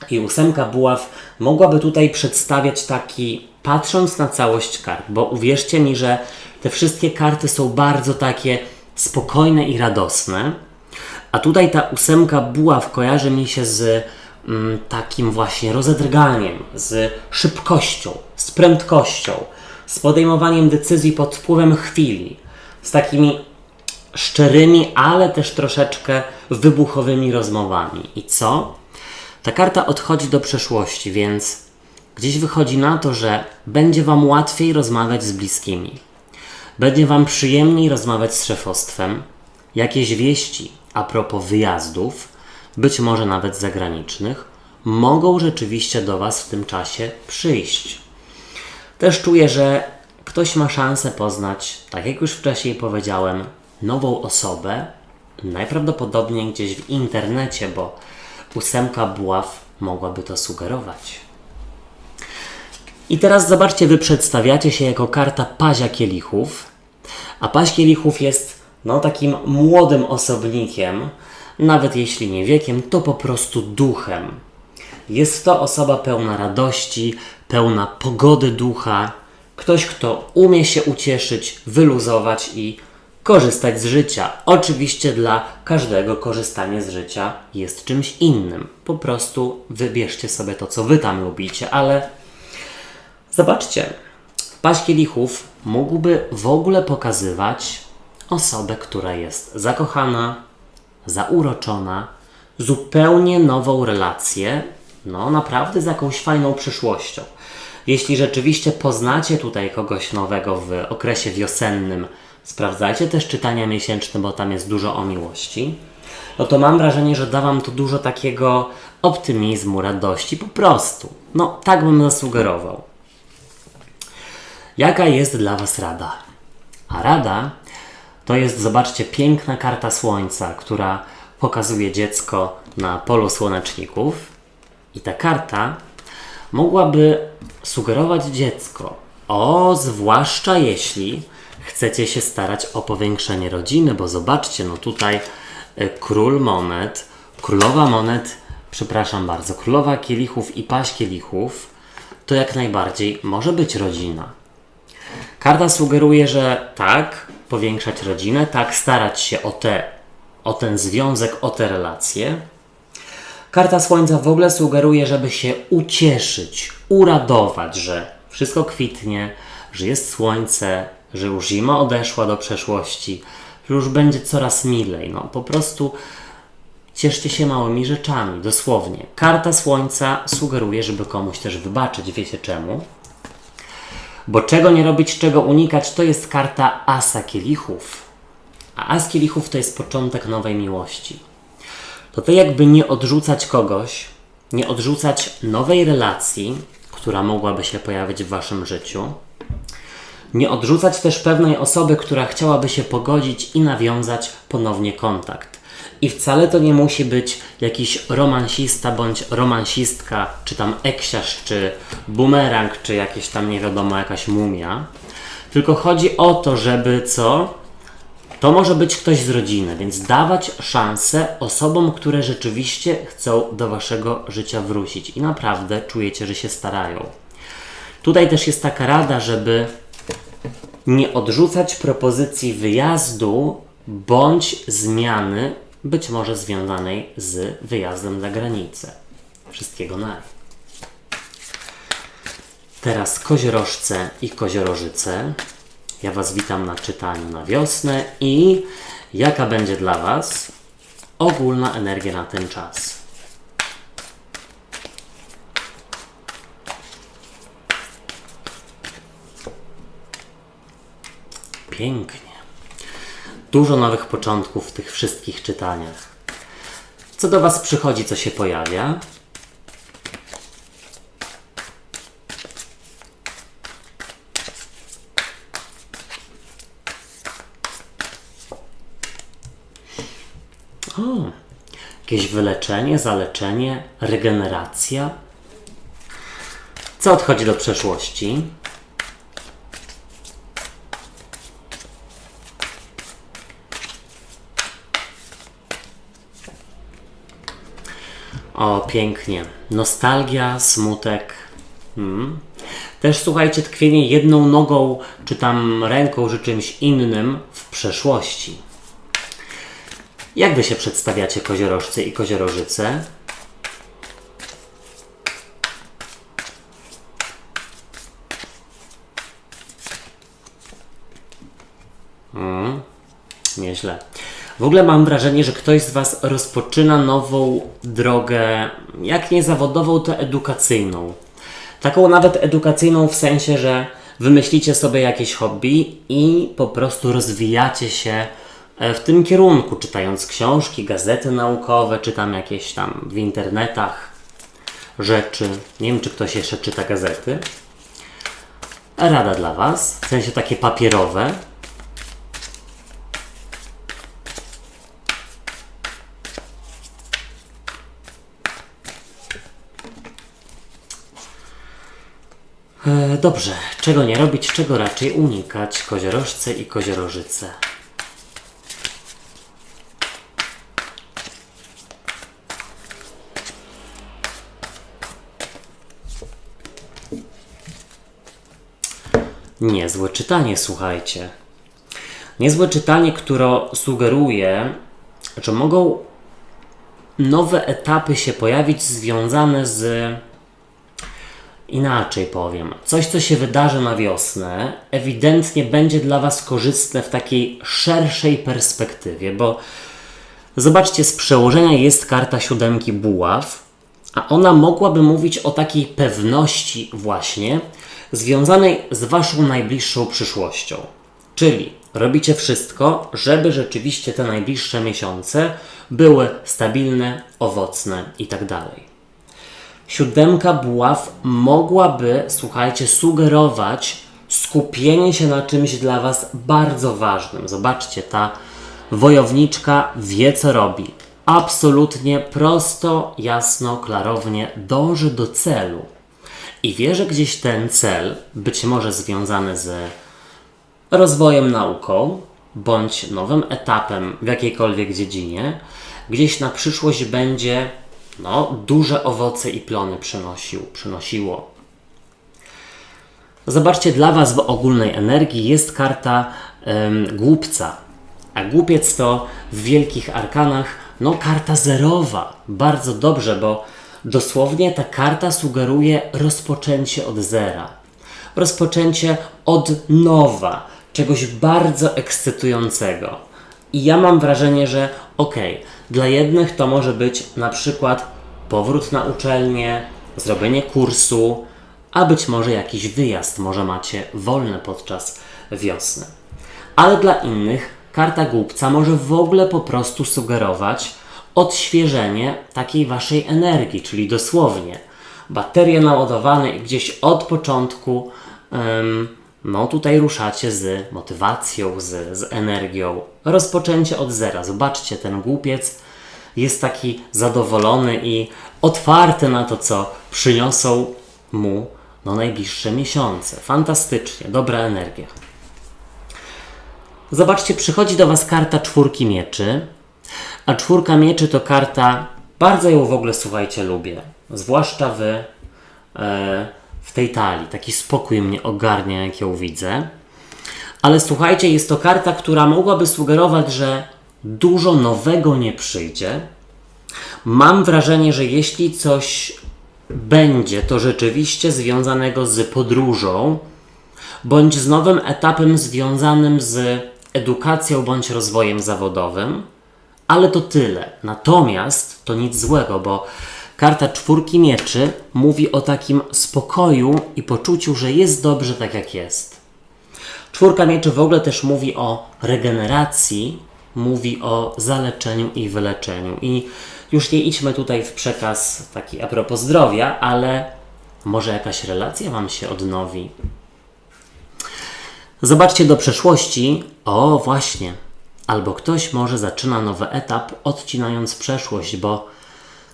A: I ósemka buław mogłaby tutaj przedstawiać taki, patrząc na całość kart, bo uwierzcie mi, że te wszystkie karty są bardzo takie spokojne i radosne, a tutaj ta ósemka buław kojarzy mi się z takim właśnie rozedrganiem, z szybkością, z prędkością, z podejmowaniem decyzji pod wpływem chwili, z takimi szczerymi, ale też troszeczkę wybuchowymi rozmowami. I co? Ta karta odchodzi do przeszłości, więc gdzieś wychodzi na to, że będzie wam łatwiej rozmawiać z bliskimi. Będzie wam przyjemniej rozmawiać z szefostwem. Jakieś wieści a propos wyjazdów, być może nawet zagranicznych, mogą rzeczywiście do was w tym czasie przyjść. Też czuję, że ktoś ma szansę poznać, tak jak już wcześniej powiedziałem, nową osobę, najprawdopodobniej gdzieś w internecie, bo ósemka buław mogłaby to sugerować. I teraz zobaczcie, wy przedstawiacie się jako karta pazia kielichów, a paź kielichów jest takim młodym osobnikiem, nawet jeśli nie wiekiem, to po prostu duchem. Jest to osoba pełna radości, pełna pogody ducha, ktoś, kto umie się ucieszyć, wyluzować i korzystać z życia. Oczywiście dla każdego korzystanie z życia jest czymś innym. Po prostu wybierzcie sobie to, co wy tam lubicie, ale zobaczcie, paź kielichów mógłby w ogóle pokazywać osobę, która jest zakochana, zauroczona, zupełnie nową relację, no naprawdę z jakąś fajną przyszłością. Jeśli rzeczywiście poznacie tutaj kogoś nowego w okresie wiosennym, sprawdzajcie też czytania miesięczne, bo tam jest dużo o miłości, no to mam wrażenie, że da Wam to dużo takiego optymizmu, radości, po prostu. No, tak bym zasugerował. Jaka jest dla Was rada? A rada to jest, zobaczcie, piękna karta Słońca, która pokazuje dziecko na polu słoneczników. I ta karta mogłaby sugerować dziecko, zwłaszcza jeśli chcecie się starać o powiększenie rodziny, bo zobaczcie, no tutaj król monet, królowa monet, przepraszam bardzo, królowa kielichów i paź kielichów, to jak najbardziej może być rodzina. Karta sugeruje, że tak, powiększać rodzinę, tak, starać się o ten związek, o te relacje. Karta Słońca w ogóle sugeruje, żeby się ucieszyć, uradować, że wszystko kwitnie, że jest słońce, że już zima odeszła do przeszłości, że już będzie coraz milej. No po prostu cieszcie się małymi rzeczami, dosłownie. Karta Słońca sugeruje, żeby komuś też wybaczyć. Wiecie czemu? Bo czego nie robić, czego unikać, to jest karta Asa Kielichów. A As Kielichów to jest początek nowej miłości. To jakby nie odrzucać kogoś, nie odrzucać nowej relacji, która mogłaby się pojawić w Waszym życiu. Nie odrzucać też pewnej osoby, która chciałaby się pogodzić i nawiązać ponownie kontakt. I wcale to nie musi być jakiś romansista bądź romansistka, czy tam eksiarz, czy bumerang, czy jakieś tam nie wiadomo, jakaś mumia. Tylko chodzi o to, żeby co? To może być ktoś z rodziny, więc dawać szansę osobom, które rzeczywiście chcą do Waszego życia wrócić i naprawdę czujecie, że się starają. Tutaj też jest taka rada, żeby nie odrzucać propozycji wyjazdu bądź zmiany, być może związanej z wyjazdem za granicę. Wszystkiego naj. Teraz koziorożce i koziorożyce. Ja Was witam na czytaniu na wiosnę i jaka będzie dla Was ogólna energia na ten czas. Pięknie. Dużo nowych początków w tych wszystkich czytaniach. Co do Was przychodzi, co się pojawia? Jakieś wyleczenie, zaleczenie, regeneracja. Co odchodzi do przeszłości? O, pięknie. Nostalgia, smutek. Też słuchajcie, tkwienie jedną nogą, czy tam ręką, czy czymś innym w przeszłości. Jak Wy się przedstawiacie, koziorożcy i koziorożyce? Nieźle. W ogóle mam wrażenie, że ktoś z Was rozpoczyna nową drogę, jak nie zawodową, to edukacyjną. Taką nawet edukacyjną w sensie, że wymyślicie sobie jakieś hobby i po prostu rozwijacie się w tym kierunku, czytając książki, gazety naukowe, czy tam jakieś tam w internetach rzeczy. Nie wiem, czy ktoś jeszcze czyta gazety. Rada dla Was, w sensie takie papierowe. Dobrze, czego nie robić, czego raczej unikać, koziorożce i koziorożyce. Niezłe czytanie, słuchajcie. Niezłe czytanie, które sugeruje, że mogą nowe etapy się pojawić związane z... Inaczej powiem. Coś, co się wydarzy na wiosnę, ewidentnie będzie dla Was korzystne w takiej szerszej perspektywie, bo Zobaczcie, z przełożenia jest karta 7 buław, a ona mogłaby mówić o takiej pewności właśnie związanej z waszą najbliższą przyszłością. Czyli robicie wszystko, żeby rzeczywiście te najbliższe miesiące były stabilne, owocne itd. 7 buław mogłaby, słuchajcie, sugerować skupienie się na czymś dla was bardzo ważnym. Zobaczcie, ta wojowniczka wie, co robi. Absolutnie prosto, jasno, klarownie dąży do celu. I wie, że gdzieś ten cel, być może związany z rozwojem nauką, bądź nowym etapem w jakiejkolwiek dziedzinie, gdzieś na przyszłość będzie duże owoce i plony przynosiło. Zobaczcie, dla was w ogólnej energii jest karta głupca. A głupiec to w wielkich arkanach karta zerowa. Bardzo dobrze, bo dosłownie ta karta sugeruje rozpoczęcie od zera. Rozpoczęcie od nowa, czegoś bardzo ekscytującego. I ja mam wrażenie, że dla jednych to może być na przykład powrót na uczelnię, zrobienie kursu, a być może jakiś wyjazd, może macie wolne podczas wiosny. Ale dla innych karta głupca może w ogóle po prostu sugerować odświeżenie takiej waszej energii, czyli dosłownie baterie naładowane i gdzieś od początku tutaj ruszacie z motywacją, z energią. Rozpoczęcie od zera. Zobaczcie, ten głupiec jest taki zadowolony i otwarty na to, co przyniosą mu najbliższe miesiące. Fantastycznie, dobra energia. Zobaczcie, przychodzi do was karta 4 mieczy, a 4 mieczy to karta, bardzo ją w ogóle, słuchajcie, lubię. Zwłaszcza w tej talii. Taki spokój mnie ogarnia, jak ją widzę. Ale słuchajcie, jest to karta, która mogłaby sugerować, że dużo nowego nie przyjdzie. Mam wrażenie, że jeśli coś będzie, to rzeczywiście związanego z podróżą, bądź z nowym etapem związanym z edukacją bądź rozwojem zawodowym, ale to tyle. Natomiast to nic złego, bo karta 4 mieczy mówi o takim spokoju i poczuciu, że jest dobrze tak jak jest. 4 mieczy w ogóle też mówi o regeneracji, mówi o zaleczeniu i wyleczeniu. I już nie idźmy tutaj w przekaz taki a propos zdrowia, ale może jakaś relacja wam się odnowi. Zobaczcie do przeszłości. O, właśnie. Albo ktoś może zaczyna nowy etap, odcinając przeszłość, bo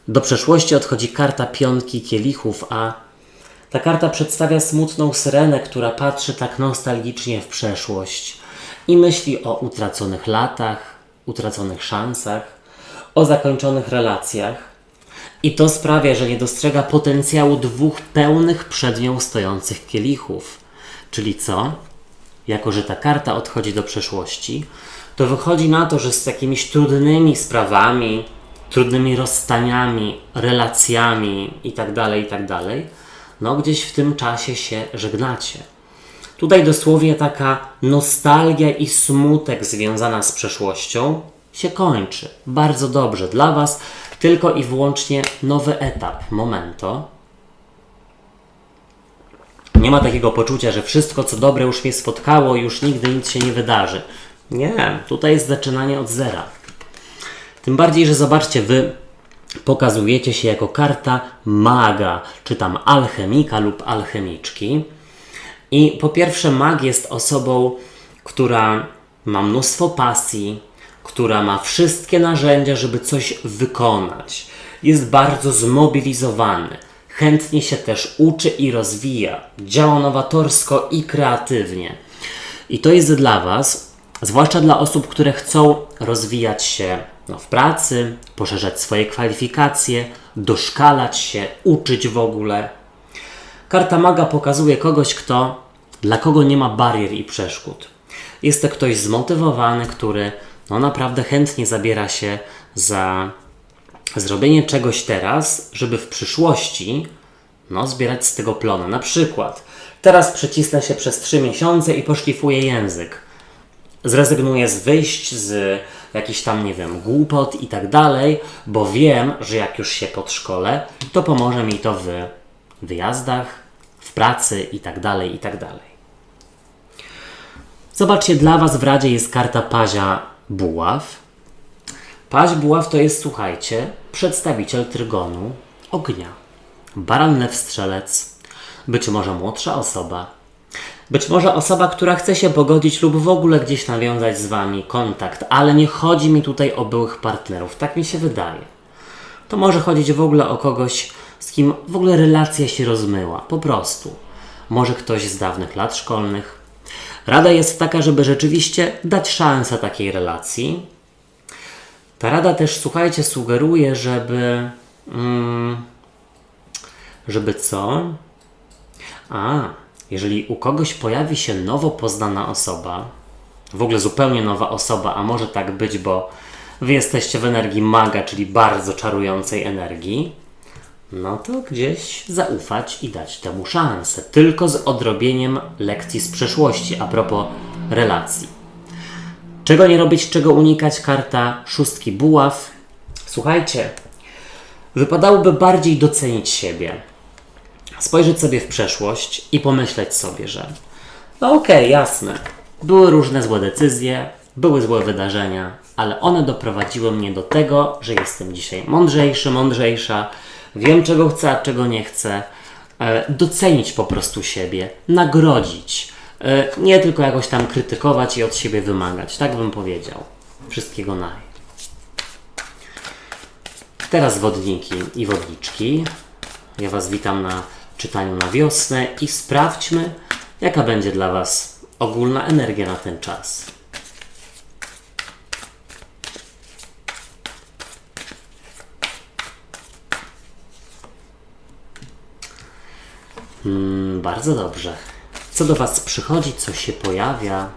A: do przeszłości odchodzi karta 5 kielichów, a ta karta przedstawia smutną syrenę, która patrzy tak nostalgicznie w przeszłość i myśli o utraconych latach, utraconych szansach, o zakończonych relacjach. I to sprawia, że nie dostrzega potencjału 2 pełnych przed nią stojących kielichów. Czyli co? Jako że ta karta odchodzi do przeszłości, to wychodzi na to, że z jakimiś trudnymi sprawami, trudnymi rozstaniami, relacjami itd., gdzieś w tym czasie się żegnacie. Tutaj dosłownie taka nostalgia i smutek związana z przeszłością się kończy. Bardzo dobrze dla was, tylko i wyłącznie nowy etap, momento. Nie ma takiego poczucia, że wszystko co dobre już mnie spotkało, już nigdy nic się nie wydarzy. Nie, tutaj jest zaczynanie od zera. Tym bardziej, że zobaczcie, wy pokazujecie się jako karta maga, czy tam alchemika lub alchemiczki. I po pierwsze mag jest osobą, która ma mnóstwo pasji, która ma wszystkie narzędzia, żeby coś wykonać. Jest bardzo zmobilizowany. Chętnie się też uczy i rozwija. Działa nowatorsko i kreatywnie. I to jest dla was, zwłaszcza dla osób, które chcą rozwijać się w pracy, poszerzać swoje kwalifikacje, doszkalać się, uczyć w ogóle. Karta maga pokazuje kogoś, dla kogo nie ma barier i przeszkód. Jest to ktoś zmotywowany, który naprawdę chętnie zabiera się za zrobienie czegoś teraz, żeby w przyszłości zbierać z tego plony. Na przykład teraz przecisnę się przez 3 miesiące i poszlifuję język. zrezygnuję z wyjść, z jakichś tam, nie wiem, głupot i tak dalej, bo wiem, że jak już się podszkolę, to pomoże mi to w wyjazdach, w pracy i tak dalej, i tak dalej. Zobaczcie, dla Was w Radzie jest karta Pazia Buław. Paź Buław to jest, słuchajcie, przedstawiciel trygonu ognia. Baran, lew, strzelec, być może młodsza osoba, być może osoba, która chce się pogodzić lub w ogóle gdzieś nawiązać z Wami kontakt, ale nie chodzi mi tutaj o byłych partnerów, tak mi się wydaje. To może chodzić w ogóle o kogoś, z kim w ogóle relacja się rozmyła, po prostu. Może ktoś z dawnych lat szkolnych. Rada jest taka, żeby rzeczywiście dać szansę takiej relacji. Ta rada też, słuchajcie, sugeruje, żeby co? Jeżeli u kogoś pojawi się nowo poznana osoba, w ogóle zupełnie nowa osoba, a może tak być, bo Wy jesteście w energii maga, czyli bardzo czarującej energii, no to gdzieś zaufać i dać temu szansę. Tylko z odrobieniem lekcji z przeszłości, a propos relacji. Czego nie robić, czego unikać? Karta szóstki buław. Słuchajcie, wypadałoby bardziej docenić siebie. Spojrzeć sobie w przeszłość i pomyśleć sobie, że no okej, jasne, były różne złe decyzje, były złe wydarzenia, ale one doprowadziły mnie do tego, że jestem dzisiaj mądrzejszy, mądrzejsza, wiem czego chcę, a czego nie chcę. Docenić po prostu siebie, nagrodzić, nie tylko jakoś tam krytykować i od siebie wymagać, tak bym powiedział. Wszystkiego naj. Teraz wodniki i wodniczki. Ja Was witam na czytaniu na wiosnę i sprawdźmy, jaka będzie dla Was ogólna energia na ten czas. Bardzo dobrze. Co do Was przychodzi, co się pojawia?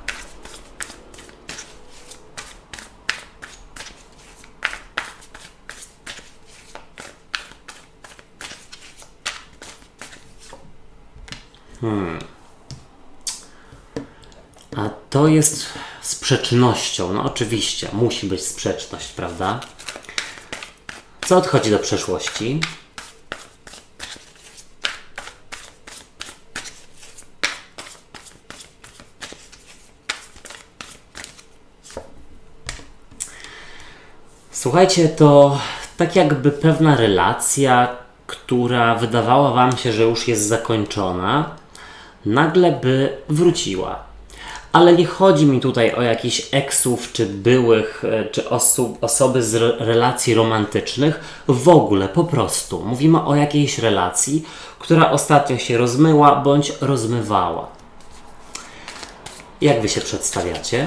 A: A to jest sprzecznością. No oczywiście, musi być sprzeczność, prawda? Co odchodzi do przeszłości? Słuchajcie, to tak jakby pewna relacja, która wydawała Wam się, że już jest zakończona, nagle by wróciła. Ale nie chodzi mi tutaj o jakichś eksów, czy byłych, czy osoby z relacji romantycznych. W ogóle, po prostu. Mówimy o jakiejś relacji, która ostatnio się rozmyła, bądź rozmywała. Jak Wy się przedstawiacie?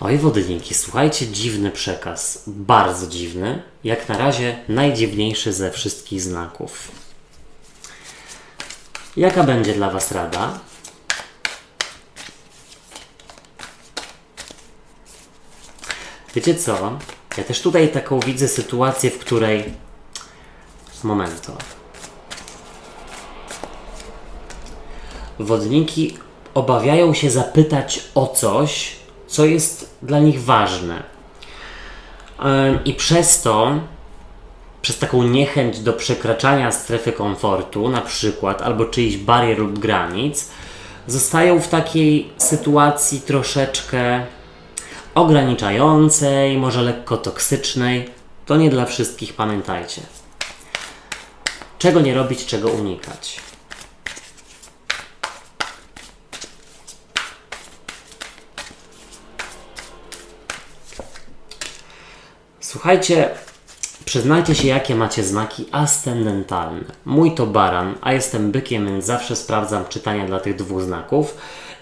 A: Oj, wodniki, słuchajcie, dziwny przekaz, bardzo dziwny, jak na razie najdziwniejszy ze wszystkich znaków. Jaka będzie dla Was rada? Wiecie co? Ja też tutaj taką widzę sytuację, w której... Momento. Wodniki obawiają się zapytać o coś, co jest dla nich ważne. I przez to, przez taką niechęć do przekraczania strefy komfortu, na przykład, albo czyichś barier lub granic, zostają w takiej sytuacji troszeczkę ograniczającej, może lekko toksycznej. To nie dla wszystkich, pamiętajcie. Czego nie robić, czego unikać. Słuchajcie, przyznajcie się, jakie macie znaki ascendentalne. Mój to baran, a jestem bykiem, więc zawsze sprawdzam czytania dla tych dwóch znaków.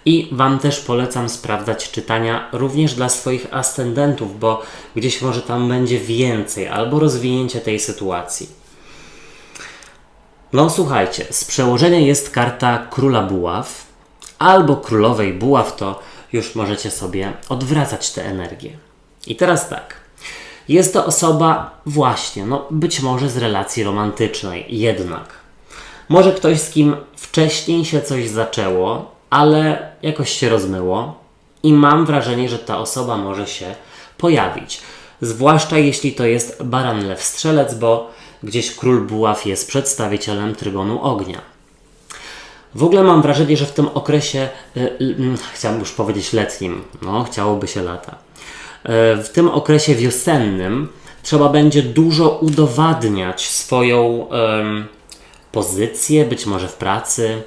A: I Wam też polecam sprawdzać czytania również dla swoich ascendentów, bo gdzieś może tam będzie więcej albo rozwinięcie tej sytuacji. No słuchajcie, z przełożenia jest karta Króla Buław albo Królowej Buław, to już możecie sobie odwracać tę energię. I teraz tak. Jest to osoba właśnie, być może z relacji romantycznej jednak. Może ktoś, z kim wcześniej się coś zaczęło, ale jakoś się rozmyło i mam wrażenie, że ta osoba może się pojawić. Zwłaszcza jeśli to jest baran, lew, strzelec, bo gdzieś król buław jest przedstawicielem trygonu ognia. W ogóle mam wrażenie, że w tym okresie, chciałbym już powiedzieć letnim, chciałoby się lata. W tym okresie wiosennym trzeba będzie dużo udowadniać swoją pozycję, być może w pracy.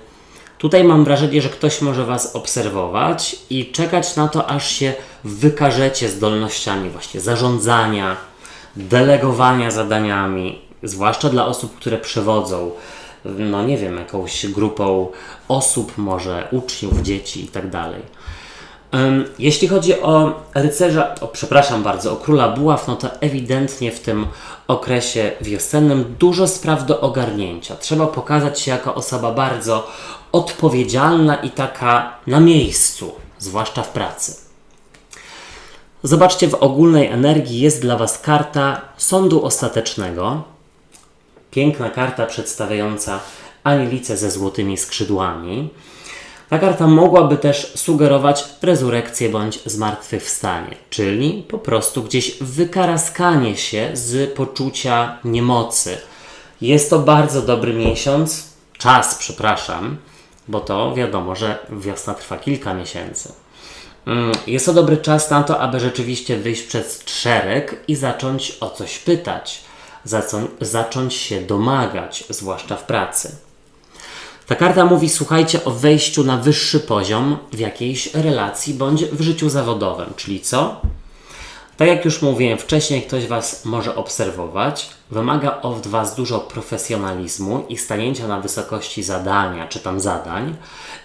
A: Tutaj mam wrażenie, że ktoś może Was obserwować i czekać na to, aż się wykażecie zdolnościami właśnie zarządzania, delegowania zadaniami, zwłaszcza dla osób, które przewodzą, jakąś grupą osób, może uczniów, dzieci itd. Jeśli chodzi o rycerza, o króla buław, to ewidentnie w tym okresie wiosennym dużo spraw do ogarnięcia. Trzeba pokazać się jako osoba bardzo odpowiedzialna i taka na miejscu, zwłaszcza w pracy. Zobaczcie, w ogólnej energii jest dla Was karta sądu ostatecznego. Piękna karta przedstawiająca anilicę ze złotymi skrzydłami. Ta karta mogłaby też sugerować rezurekcję bądź zmartwychwstanie, czyli po prostu gdzieś wykaraskanie się z poczucia niemocy. Jest to bardzo dobry czas, bo to wiadomo, że wiosna trwa kilka miesięcy. Jest to dobry czas na to, aby rzeczywiście wyjść przed szereg i zacząć o coś pytać, zacząć się domagać, zwłaszcza w pracy. Ta karta mówi, słuchajcie, o wejściu na wyższy poziom w jakiejś relacji bądź w życiu zawodowym. Czyli co? Tak jak już mówiłem wcześniej, ktoś Was może obserwować, wymaga od Was dużo profesjonalizmu i stanięcia na wysokości zadania, czy tam zadań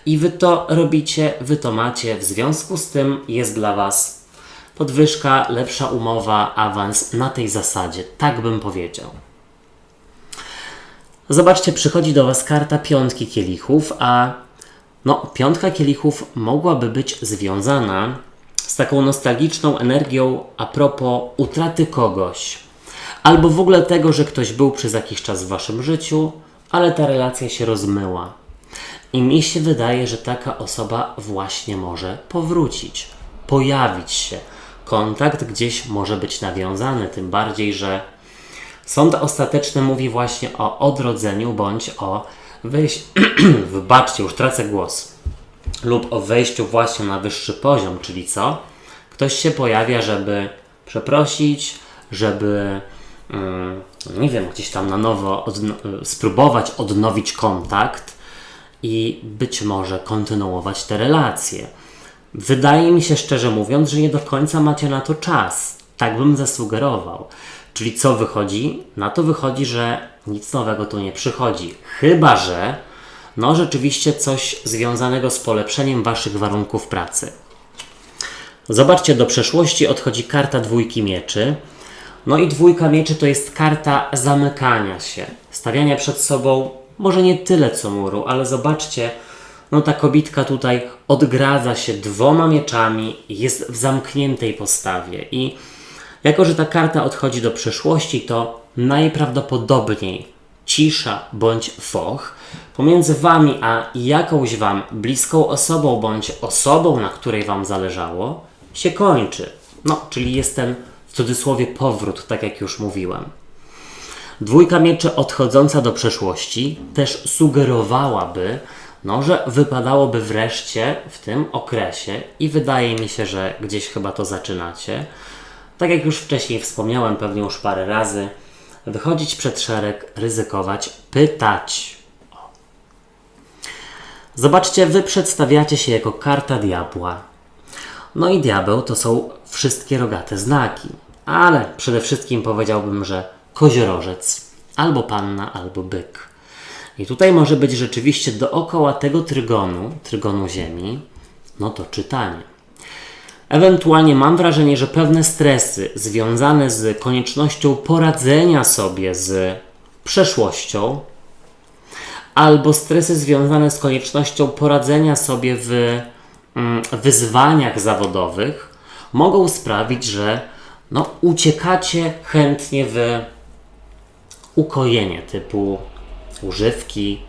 A: i Wy to robicie, Wy to macie, w związku z tym jest dla Was podwyżka, lepsza umowa, awans na tej zasadzie, tak bym powiedział. Zobaczcie, przychodzi do Was karta piątki kielichów, a piątka kielichów mogłaby być związana z taką nostalgiczną energią a propos utraty kogoś, albo w ogóle tego, że ktoś był przez jakiś czas w Waszym życiu, ale ta relacja się rozmyła. I mi się wydaje, że taka osoba właśnie może powrócić, pojawić się. Kontakt gdzieś może być nawiązany, tym bardziej, że sąd ostateczny mówi właśnie o odrodzeniu bądź o wejściu, wybaczcie, już tracę głos, lub o wejściu właśnie na wyższy poziom, czyli co? Ktoś się pojawia, żeby przeprosić, żeby gdzieś tam na nowo spróbować odnowić kontakt i być może kontynuować te relacje. Wydaje mi się, szczerze mówiąc, że nie do końca macie na to czas. Tak bym zasugerował. Czyli co wychodzi? Na to wychodzi, że nic nowego tu nie przychodzi. Chyba że rzeczywiście coś związanego z polepszeniem Waszych warunków pracy. Zobaczcie, do przeszłości odchodzi karta dwójki mieczy. I dwójka mieczy to jest karta zamykania się, stawiania przed sobą może nie tyle co muru, ale zobaczcie, ta kobitka tutaj odgradza się dwoma mieczami, jest w zamkniętej postawie i jako że ta karta odchodzi do przeszłości, to najprawdopodobniej cisza bądź foch pomiędzy Wami a jakąś Wam bliską osobą bądź osobą, na której Wam zależało, się kończy. Czyli jest ten w cudzysłowie powrót, tak jak już mówiłem. Dwójka mieczy odchodząca do przeszłości też sugerowałaby, że wypadałoby wreszcie w tym okresie i wydaje mi się, że gdzieś chyba to zaczynacie, tak jak już wcześniej wspomniałem, pewnie już parę razy, wychodzić przed szereg, ryzykować, pytać. Zobaczcie, Wy przedstawiacie się jako karta diabła. I diabeł to są wszystkie rogate znaki, ale przede wszystkim powiedziałbym, że koziorożec, albo panna, albo byk. I tutaj może być rzeczywiście dookoła tego trygonu Ziemi, to czytanie. Ewentualnie mam wrażenie, że pewne stresy związane z koniecznością poradzenia sobie z przeszłością albo stresy związane z koniecznością poradzenia sobie w wyzwaniach zawodowych mogą sprawić, że no uciekacie chętnie w ukojenie typu używki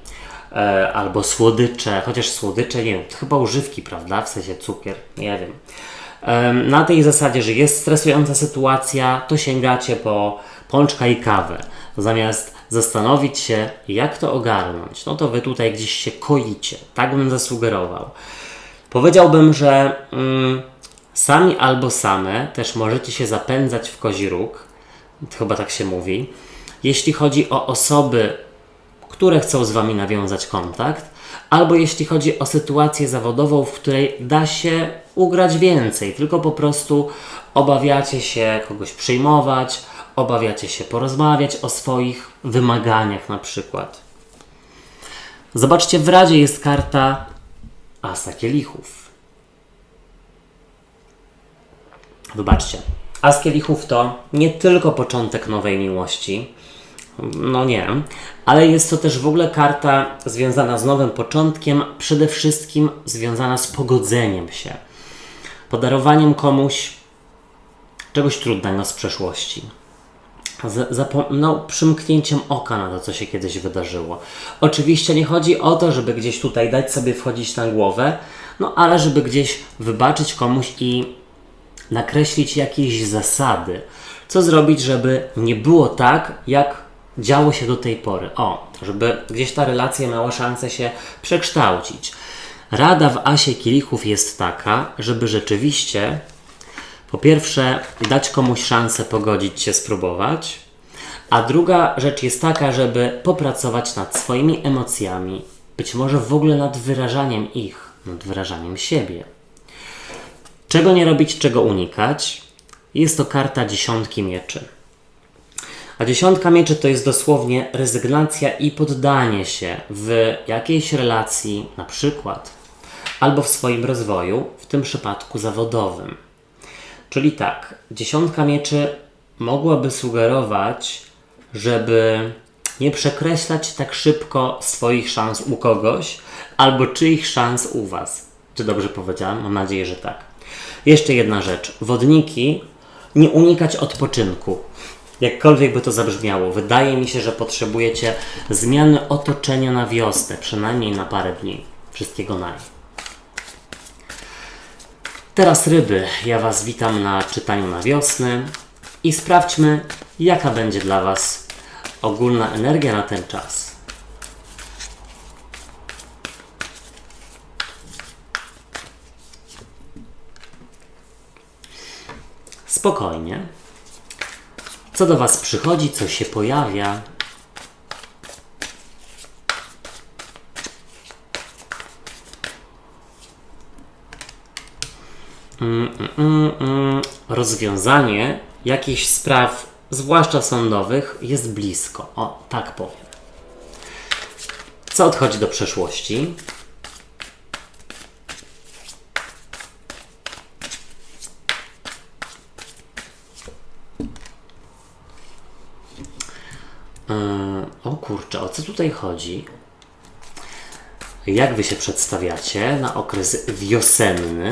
A: albo słodycze, chociaż słodycze, nie wiem, chyba używki, prawda, w sensie cukier, nie wiem. Na tej zasadzie, że jest stresująca sytuacja, to sięgacie po pączka i kawę. Zamiast zastanowić się, jak to ogarnąć, no to wy tutaj gdzieś się koicie. Tak bym zasugerował. Powiedziałbym, że sami albo same też możecie się zapędzać w kozi róg, chyba tak się mówi, jeśli chodzi o osoby, które chcą z wami nawiązać kontakt, albo jeśli chodzi o sytuację zawodową, w której da się ugrać więcej, tylko po prostu obawiacie się kogoś przyjmować, obawiacie się porozmawiać o swoich wymaganiach na przykład. Zobaczcie, w Radzie jest karta Asa Kielichów. Wybaczcie, As Kielichów to nie tylko początek nowej miłości, no nie, ale jest to też w ogóle karta związana z nowym początkiem, przede wszystkim związana z pogodzeniem się, podarowaniem komuś czegoś trudnego z przeszłości, przymknięciem oka na to, co się kiedyś wydarzyło. Oczywiście nie chodzi o to, żeby gdzieś tutaj dać sobie wchodzić na głowę, no ale żeby gdzieś wybaczyć komuś i nakreślić jakieś zasady. Co zrobić, żeby nie było tak, jak działo się do tej pory. Żeby gdzieś ta relacja miała szansę się przekształcić. Rada w Asie Kielichów jest taka, żeby rzeczywiście po pierwsze dać komuś szansę pogodzić się, spróbować, a druga rzecz jest taka, żeby popracować nad swoimi emocjami, być może w ogóle nad wyrażaniem ich, nad wyrażaniem siebie. Czego nie robić, czego unikać? Jest to karta 10 mieczy. A 10 mieczy to jest dosłownie rezygnacja i poddanie się w jakiejś relacji, na przykład, albo w swoim rozwoju, w tym przypadku zawodowym. Czyli tak, 10 mieczy mogłaby sugerować, żeby nie przekreślać tak szybko swoich szans u kogoś, albo czyich szans u was. Czy dobrze powiedziałem? Mam nadzieję, że tak. Jeszcze jedna rzecz. Wodniki, nie unikać odpoczynku. Jakkolwiek by to zabrzmiało, wydaje mi się, że potrzebujecie zmiany otoczenia na wiosnę, przynajmniej na parę dni. Wszystkiego naj. Teraz ryby, ja was witam na czytaniu na wiosnę i sprawdźmy, jaka będzie dla was ogólna energia na ten czas. Spokojnie. Co do was przychodzi, co się pojawia. Rozwiązanie jakichś spraw, zwłaszcza sądowych, jest blisko. O, tak powiem. Co odchodzi do przeszłości? O kurczę, o co tutaj chodzi? Jak wy się przedstawiacie na okres wiosenny?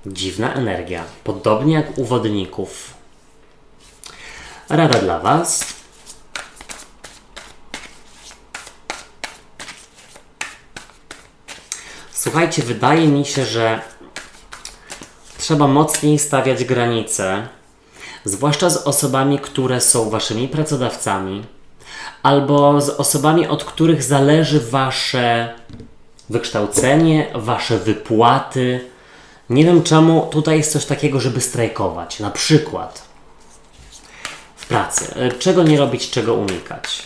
A: Dziwna energia, podobnie jak u wodników. Rada dla was. Słuchajcie, wydaje mi się, że trzeba mocniej stawiać granice, zwłaszcza z osobami, które są waszymi pracodawcami, albo z osobami, od których zależy wasze wykształcenie, wasze wypłaty. Nie wiem czemu tutaj jest coś takiego, żeby strajkować, na przykład w pracy. Czego nie robić, czego unikać?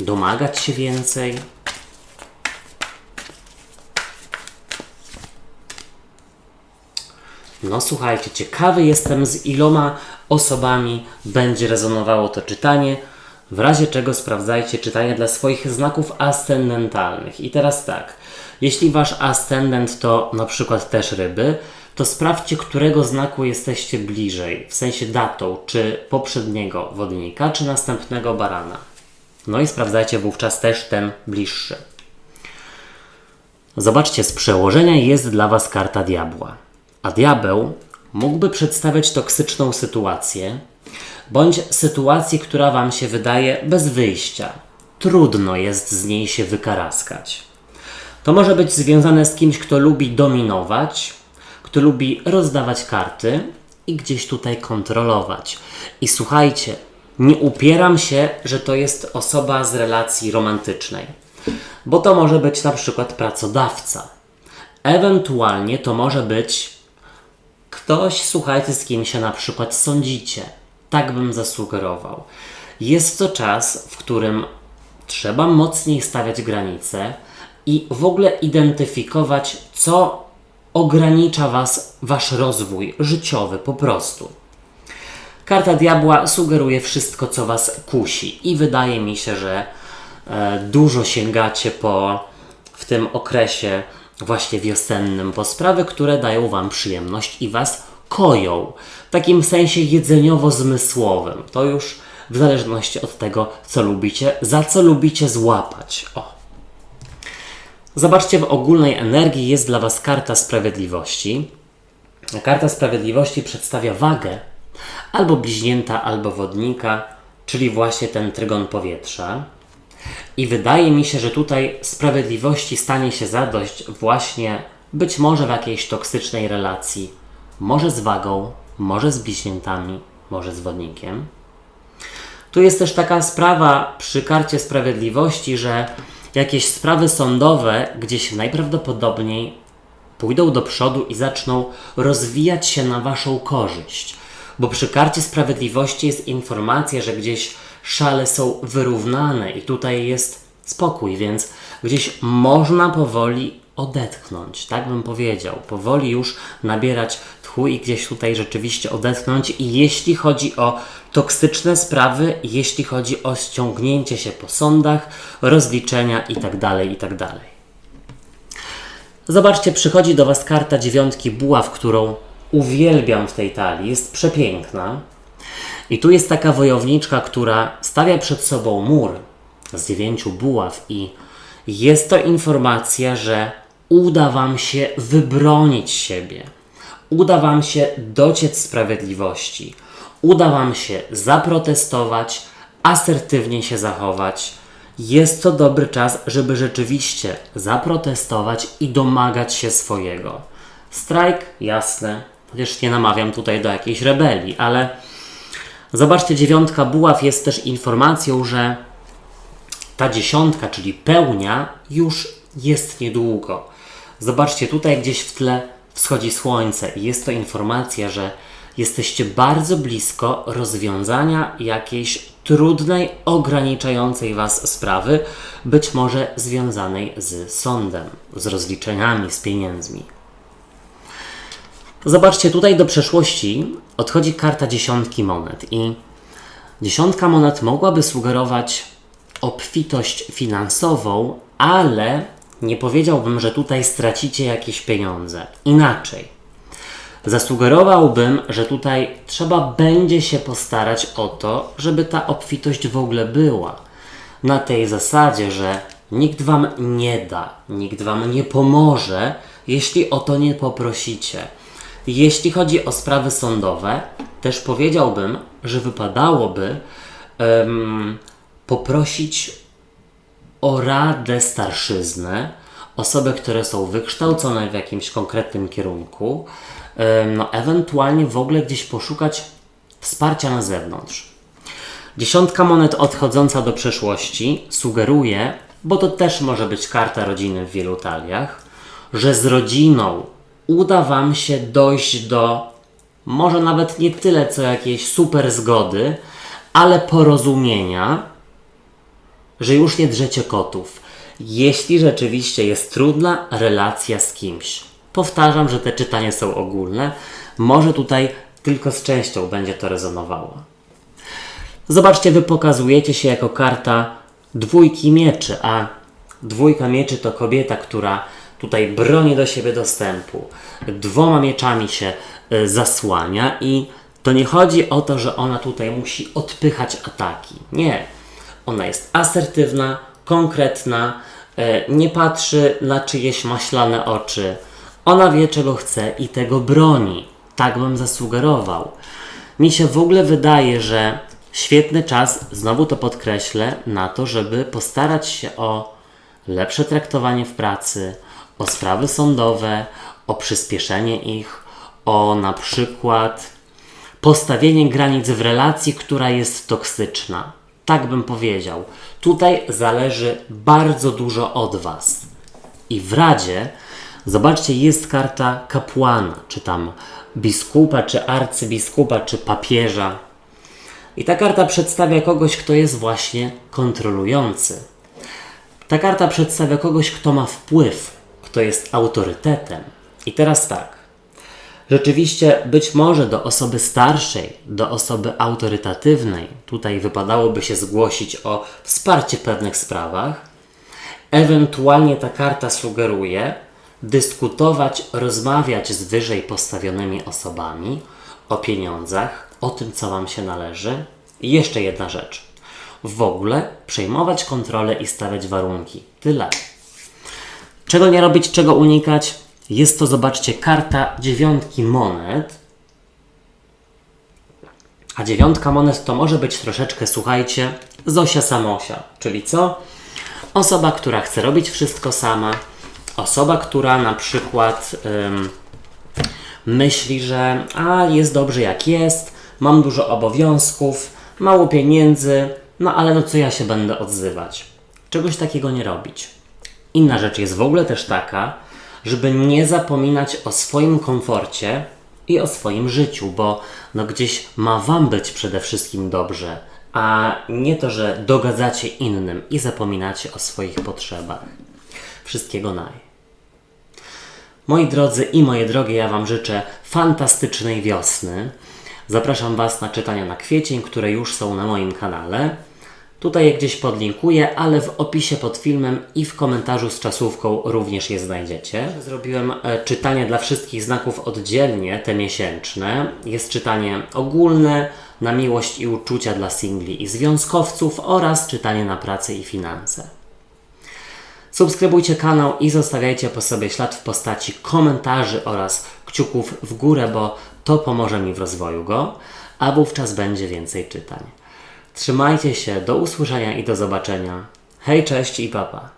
A: Domagać się więcej? No słuchajcie, ciekawy jestem, z iloma osobami będzie rezonowało to czytanie. W razie czego sprawdzajcie czytanie dla swoich znaków ascendentalnych. I teraz tak, jeśli wasz ascendent to na przykład też ryby, to sprawdźcie, którego znaku jesteście bliżej, w sensie datą, czy poprzedniego wodnika, czy następnego barana. No i sprawdzajcie wówczas też ten bliższy. Zobaczcie, z przełożenia jest dla Was karta diabła. A diabeł mógłby przedstawiać toksyczną sytuację, bądź sytuację, która Wam się wydaje bez wyjścia. Trudno jest z niej się wykaraskać. To może być związane z kimś, kto lubi dominować, kto lubi rozdawać karty i gdzieś tutaj kontrolować. I słuchajcie, nie upieram się, że to jest osoba z relacji romantycznej, bo to może być na przykład pracodawca. Ewentualnie to może być ktoś, słuchajcie, z kim się na przykład sądzicie. Tak bym zasugerował. Jest to czas, w którym trzeba mocniej stawiać granice i w ogóle identyfikować, co ogranicza Wasz rozwój życiowy po prostu. Karta diabła sugeruje wszystko, co Was kusi i wydaje mi się, że dużo sięgacie w tym okresie właśnie wiosennym po sprawy, które dają Wam przyjemność i Was koją. W takim sensie jedzeniowo-zmysłowym. To już w zależności od tego, co lubicie, za co lubicie złapać. O. Zobaczcie, w ogólnej energii jest dla Was karta sprawiedliwości. Karta sprawiedliwości przedstawia wagę albo bliźnięta, albo wodnika, czyli właśnie ten trygon powietrza. I wydaje mi się, że tutaj sprawiedliwości stanie się zadość właśnie być może w jakiejś toksycznej relacji. Może z wagą, może z bliźniętami, może z wodnikiem. Tu jest też taka sprawa przy karcie sprawiedliwości, że jakieś sprawy sądowe gdzieś najprawdopodobniej pójdą do przodu i zaczną rozwijać się na Waszą korzyść. Bo przy karcie sprawiedliwości jest informacja, że gdzieś szale są wyrównane i tutaj jest spokój, więc gdzieś można powoli odetchnąć, tak bym powiedział. Powoli już nabierać tchu i gdzieś tutaj rzeczywiście odetchnąć. I jeśli chodzi o toksyczne sprawy, jeśli chodzi o ściągnięcie się po sądach, rozliczenia itd., itd. Zobaczcie, przychodzi do Was karta 9 buław, którą uwielbiam w tej talii. Jest przepiękna. I tu jest taka wojowniczka, która stawia przed sobą mur z 9 buław i jest to informacja, że uda Wam się wybronić siebie. Uda Wam się dociec sprawiedliwości. Uda Wam się zaprotestować, asertywnie się zachować. Jest to dobry czas, żeby rzeczywiście zaprotestować i domagać się swojego. Strajk, jasne, chociaż nie namawiam tutaj do jakiejś rebelii, ale zobaczcie, 9 buław jest też informacją, że ta 10, czyli pełnia, już jest niedługo. Zobaczcie, tutaj gdzieś w tle wschodzi słońce i jest to informacja, że jesteście bardzo blisko rozwiązania jakiejś trudnej, ograniczającej Was sprawy, być może związanej z sądem, z rozliczeniami, z pieniędzmi. Zobaczcie, tutaj do przeszłości odchodzi karta 10 monet i 10 monet mogłaby sugerować obfitość finansową, ale nie powiedziałbym, że tutaj stracicie jakieś pieniądze. Inaczej. Zasugerowałbym, że tutaj trzeba będzie się postarać o to, żeby ta obfitość w ogóle była. Na tej zasadzie, że nikt Wam nie da, nikt Wam nie pomoże, jeśli o to nie poprosicie. Jeśli chodzi o sprawy sądowe, też powiedziałbym, że wypadałoby poprosić o radę starszyznę, osoby, które są wykształcone w jakimś konkretnym kierunku, ewentualnie w ogóle gdzieś poszukać wsparcia na zewnątrz. 10 monet odchodząca do przeszłości sugeruje, bo to też może być karta rodziny w wielu taliach, że z rodziną uda Wam się dojść do może nawet nie tyle co jakiejś super zgody, ale porozumienia, że już nie drzecie kotów, jeśli rzeczywiście jest trudna relacja z kimś. Powtarzam, że te czytania są ogólne. Może tutaj tylko z częścią będzie to rezonowało. Zobaczcie, Wy pokazujecie się jako karta 2 mieczy, a 2 mieczy to kobieta, która tutaj broni do siebie dostępu. 2 mieczami się zasłania i to nie chodzi o to, że ona tutaj musi odpychać ataki. Nie. Ona jest asertywna, konkretna Nie patrzy na czyjeś maślane oczy. Ona wie, czego chce i tego broni. Tak bym zasugerował. Mi się w ogóle wydaje, że świetny czas, znowu to podkreślę, na to, żeby postarać się o lepsze traktowanie w pracy, o sprawy sądowe, o przyspieszenie ich, o na przykład postawienie granic w relacji, która jest toksyczna. Tak bym powiedział. Tutaj zależy bardzo dużo od Was. I w Radzie, zobaczcie, jest karta kapłana, czy tam biskupa, czy arcybiskupa, czy papieża. I ta karta przedstawia kogoś, kto jest właśnie kontrolujący. Ta karta przedstawia kogoś, kto ma wpływ, kto jest autorytetem. I teraz tak. Rzeczywiście być może do osoby starszej, do osoby autorytatywnej, tutaj wypadałoby się zgłosić o wsparcie w pewnych sprawach. Ewentualnie ta karta sugeruje dyskutować, rozmawiać z wyżej postawionymi osobami o pieniądzach, o tym, co Wam się należy. I jeszcze jedna rzecz. W ogóle przejmować kontrolę i stawiać warunki. Tyle. Czego nie robić, czego unikać? Jest to, zobaczcie, karta 9 monet. A 9 monet to może być troszeczkę, słuchajcie, Zosia Samosia. Czyli co? Osoba, która chce robić wszystko sama. Osoba, która na przykład myśli, że jest dobrze jak jest, mam dużo obowiązków, mało pieniędzy, no ale no co ja się będę odzywać? Czegoś takiego nie robić. Inna rzecz jest w ogóle też taka, żeby nie zapominać o swoim komforcie i o swoim życiu, bo no gdzieś ma Wam być przede wszystkim dobrze, a nie to, że dogadzacie innym i zapominacie o swoich potrzebach. Wszystkiego naj. Moi drodzy i moje drogie, ja Wam życzę fantastycznej wiosny. Zapraszam Was na czytania na kwiecień, które już są na moim kanale. Tutaj je gdzieś podlinkuję, ale w opisie pod filmem i w komentarzu z czasówką również je znajdziecie. Zrobiłem czytanie dla wszystkich znaków oddzielnie, te miesięczne. Jest czytanie ogólne, na miłość i uczucia dla singli i związkowców oraz czytanie na pracę i finanse. Subskrybujcie kanał i zostawiajcie po sobie ślad w postaci komentarzy oraz kciuków w górę, bo to pomoże mi w rozwoju go, a wówczas będzie więcej czytań. Trzymajcie się, do usłyszenia i do zobaczenia. Hej, cześć i papa.